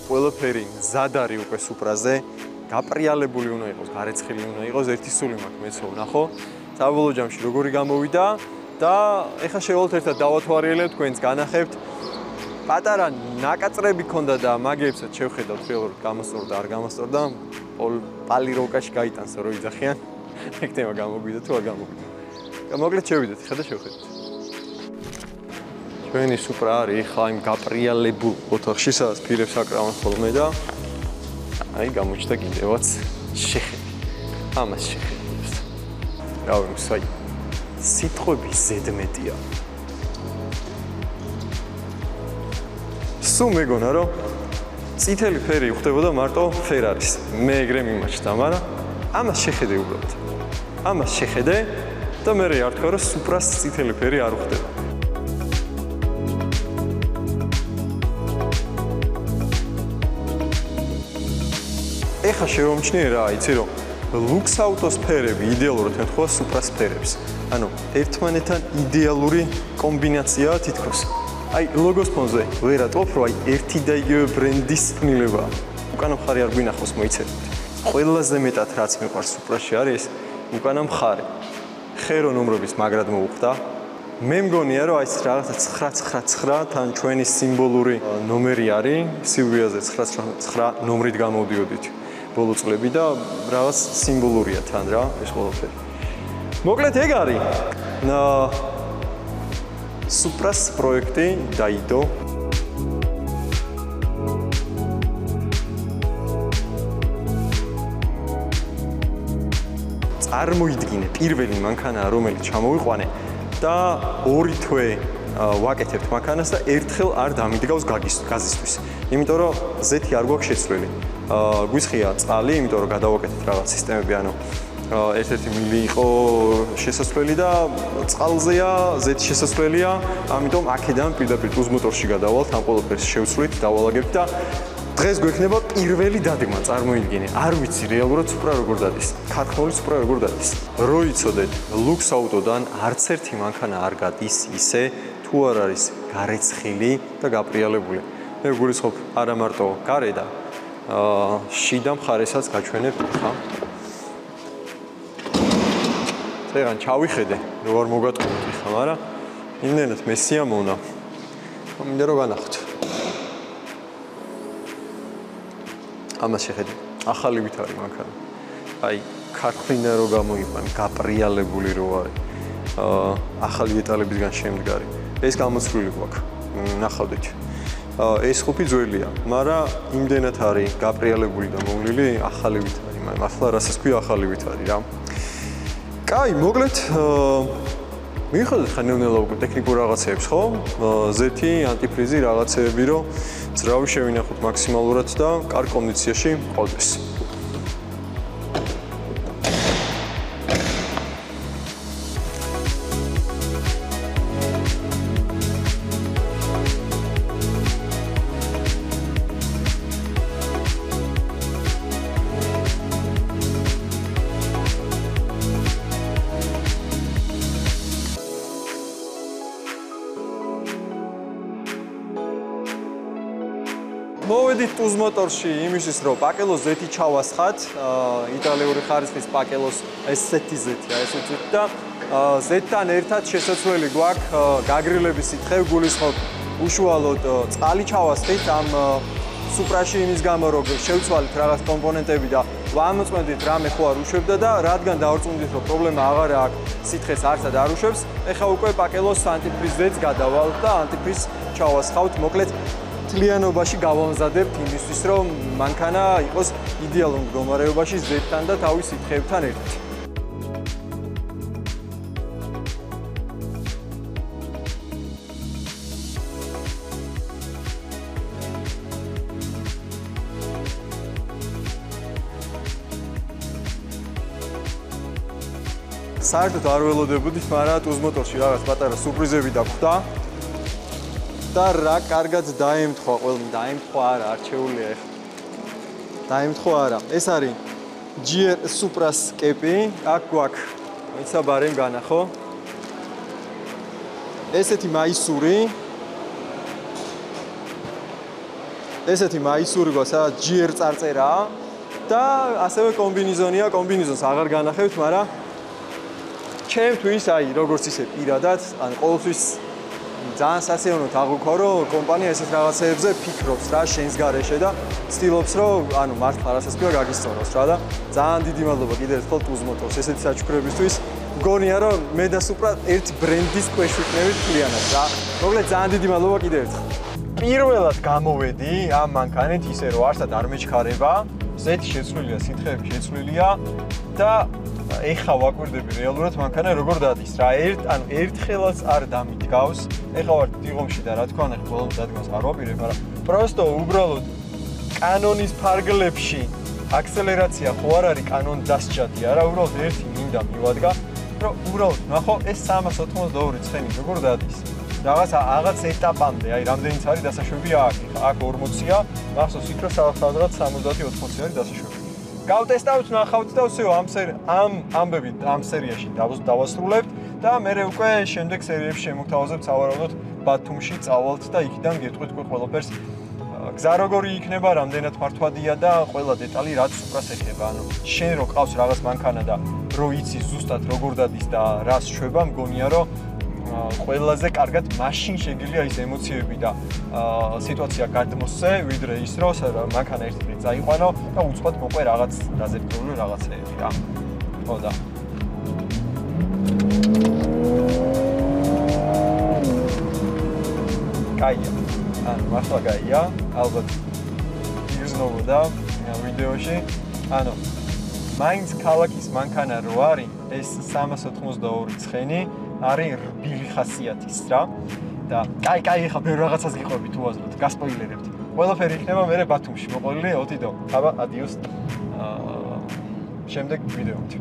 ყველაფერი მზად არის უკვე სუპრაზე, გაპრიალებული უნდა იყოს, გარეცხილი უნდა იყოს, ერთი სული მაქვს მეცო ვნახო. საბოლოო ჯამში როგორი გამოვიდა და ეხლა შევალთ ერთად დავათვალიერებთ, თქვენს განახებთ. პატარა ნაკაწრები ქონდა და მაგებსაც შევხედავთ რეალურად გამოსწორდა, არ გამოსწორდა, პალიროვკაში გაიტანსო რომ იძახიან. ეგ თემა გამოგვიდა თუ არ გამოგვიდა. მოკლედ შევიდეთ, ხა და შევხედოთ. ჩვენი სუპრა არის ხა იმ გაპრიალებულ ოთახში, სადაც ფირებს აკრავენ ხოლმე და აი გამოჩნდა კიდევაც შეხედი. ამას შეხედავს. რავი, მსაი. სიტყვები ზედმეტია. სულ მეგონა რომ წითელი ფერი ხვდებოდა მარტო ფერარის. მე ეგრე მიმაჩნდა, მაგრამ ამას შეხედე უბრალოდ. ამას შეხედე და მე არ თქვა რომ სუპრას წითელი ფერი არ ხვდება. ეხა შევამჩნიე რა, იცი რომ ლუქს აუტოს ფერები იდეალურად ემთხვევა სუპრას ფერებს. ანუ ერთმანეთთან იდეალური კომბინაციაა თითქოს. აი ლოგოს ფონზე ვერ ატყობ, რომ აი ერთი და იგივე ბრენდის ფნილებაა. უკანა მხარე არ გვინახავს, მოიცადეთ. ყველაზე მეტად რაც მიყვარს სუპრაში არის უკანა მხარე. ხერო ნომრობის მაგრად მოუხდა. მე მგონია, რომ აი ეს რაღაცა 999 თან ჩვენი სიმბოლური ნომერი არის, სილვიაზე 999 ნომრით გამოვდიოდით ბოლო წლები და რაღაც სიმბოლურია თან რა, ეს ყველაფერი. მოკლედ ეგ არის. სუპრას პროექტი დაიდო. წარმოიდგინე პირველი მანქანა, რომელიც ჩამოვიყვანე და 2 თვე ვაკეთებთ მანქანას და ერთხელ არ დამიდგავს გაზისთვის. იმიტომ რომ ზეთი არ გვაქვს შეცვლილი. გვისხია წყალი, იმიტომ რომ გადავაკეთეთ რაღაც სისტემები, ანუ ერთ-ერთი მილი იყო შესასვლელი და წყალზეა ზეთი შესასვლელია, ამიტომ აქედან პირდაპირ ტუზ მოტორში გადავალთ, ამ ყველაფერს შევცვლით, დავალაგებთ და დღეს გვექნება პირველი დადგმა, წარმოიდგინე. არ ვიცი რეალურად სუპრა როგორ დადის. ქართული სუპრა როგორ დადის. რო იცოდეთ, ლუქს აუტოდან არც ერთი მანქანა არ გადის ისე, თუ არ არის გარეცხილი და გაპრიალებული. მე გულისხმობ არა მარტო გარე და შიდა მხარესაც გაჩვენებ ხა. წეგან ჩავიხედე, რო არ მოგატყუოთ ხა, მაგრამ იმდენად მესია მონა. მინდა რომ განახოთ. ამას შეხედე, ახალივით არის მანქანა. აი, ქარხნიდან რო გამოიყვან, გაპრიალებული რო არის. ახალი დეტალებისგან შემდგარი. ეს გამოცვლილი გვაქვს. ნახავდეთ. ეს ხუთი ძველია, მაგრამ იმდენად არის გაპრიალებული და მოვლილი, ახალივით არის. მართლა რასაც ქვია ახალივით არის რა. კაი, მოკლედ მიიხადეთ ხანევნელა უკვე ტექნიკურ რაღაცეებს, ხო? ზეთი, ანტიფრიზი რაღაცეები, რომ ძრავი შევინახოთ მაქსიმალურად და კარგ კონდიციაში ყავდეს. მოვედით ტუზ მოტორში იმისთვის, რომ პაკელოს ზეთი ჩავასხათ, იტალიური ხარისხის პაკელოს ესეთი ზეთია, ესეთი და ზეთთან ერთად შესაძლებელი გვაქვს გაგრილების სითხე, გულისხმობ უშუალოდ წყალი ჩავასხით ამ სუპრაში იმის გამო, რომ შევცვალეთ რაღაც კომპონენტები და ვამოწმედით რამე ხო არ უშვებდა და რადგან დავრწმუნდით, რომ პრობლემა აღარ აქვს, სითხეს არცად არ უშვებს, ეხლა უკვე პაკელოს ანტიფრიზს გადავალთ და ანტიფრიზს ჩავასხავთ, მოკლედ თლიანობაში გავამზადებთ იმისთვის, რომ მანქანა იყოს იდეალურ მდგომარეობაში ზეთთან და თავის სითხეებთან ერთად. საერთოდ არ ველოდებოდით, მაგრამ ტუზ მოტორში რაღაც პატარა სურპრიზები დაგვხვდა. და რა კარგად დაემთხვა, ყველამ დაემთხვა არა, არჩეულია ეხლა. დაემთხვა არა. ეს არის GR Supra-ს კეპი, აქ გვაქვს, ისა ბარემ განახო. ესეთი მაისური გვაქვს, სადაც GR წარწერაა და ასევე კომბინიზონია, კომბინიზონს აღარ განახებთ, მაგრამ ჩემთვის აი როგორც ისე პირადად, ან ყოველთვის ძალიან სასიამოვნო თაღუქო, რომ კომპანია ესეთ რაღაცეებზე ფიქრობს რა შენს გარეშე და ცდილობს, რომ ანუ მართლა რასაც ქვია გაგისწოროს რა და ძალიან დიდი მადლობა კიდევ ერთხელ ტუზ მოტორს ესეთი საჩუქრებისთვის. მგონია, რომ მე და სუპრა ერთ ბრენდის ქვეშ ვიქნებით მთლიანად რა. მოკლედ ძალიან დიდი მადლობა კიდევ ერთხელ. პირველად გამოვედი ამ მანქანით ისე, რომ არსად არ მეჩქარება, ზეთი შეცვლილია, სითხეები შეცვლილია და ეხა ვაკვირდები რეალურად მანქანა როგორ დადის რა. ანუ ერთხელაც არ დამიდგავს. ეხა ვარ დიღომში და რა თქვა, ნახე ბოლომდე დადგმას არ ვაპირებ, მაგრამ პროსტო უბრალოდ კანონის ფარგლებში აქსელერაცია ხო არ არის კანონ დასჯადი არა, უბრალოდ ერთი მინდა მივადგა, რომ უბრალოდ ნახო ეს 382 ცხენი როგორ დადის. რაღაც ეტაპამდე, აი რამდენიც არის დასაშვები აქ 40-ია, მახსოვს იქ რომ სადღაც 70-80 არის დასაშვები. გავტესტავთ, ნახავთ და всё, ამ ამბებით ამ სერიაში დავასრულებთ და მე უკვე შემდეგ სერიებში შემოგთავაზებთ სავარაუდოდ ბათუმში წავალთ და იქიდან გეტყვით ყველაფერს. გზა როგორი იქნება, რამდენად მართვადია და ყველა დეტალი რაც უბრალოდ ეხება. ანუ შენ რო ყავს რაღაც მანქანა და რო იცი ზუსტად როგორ დადის და რას შვება, მგონია რომ ყველაზე კარგად მაშინ შეგიძლია ის ემოციები და სიტუაცია გადმოსცე, ვიდრე ის რომ მანქანა ერთდღე წაიყვანო და უცხოდ მოყვე რაღაც დაზეპტებული რაღაცეები რა. ხო და კაია. ანუ მართლა კაია, ალბათ იგრძნობოდა ვიდეოში. ანუ მაინც ქალაქის მანქანა რო არის, ეს 392 ცხენი არის რბილი ხასიათის რა. და კაი, ხა ბევრ რაღაცას გიყვებით უაზროდ, გასპოილერებთ. ყველაფერი იქნება მე ბათუმში მოყოლილი ოდიდო. აბა, ადიოს. შემდეგ ვიდეოთი.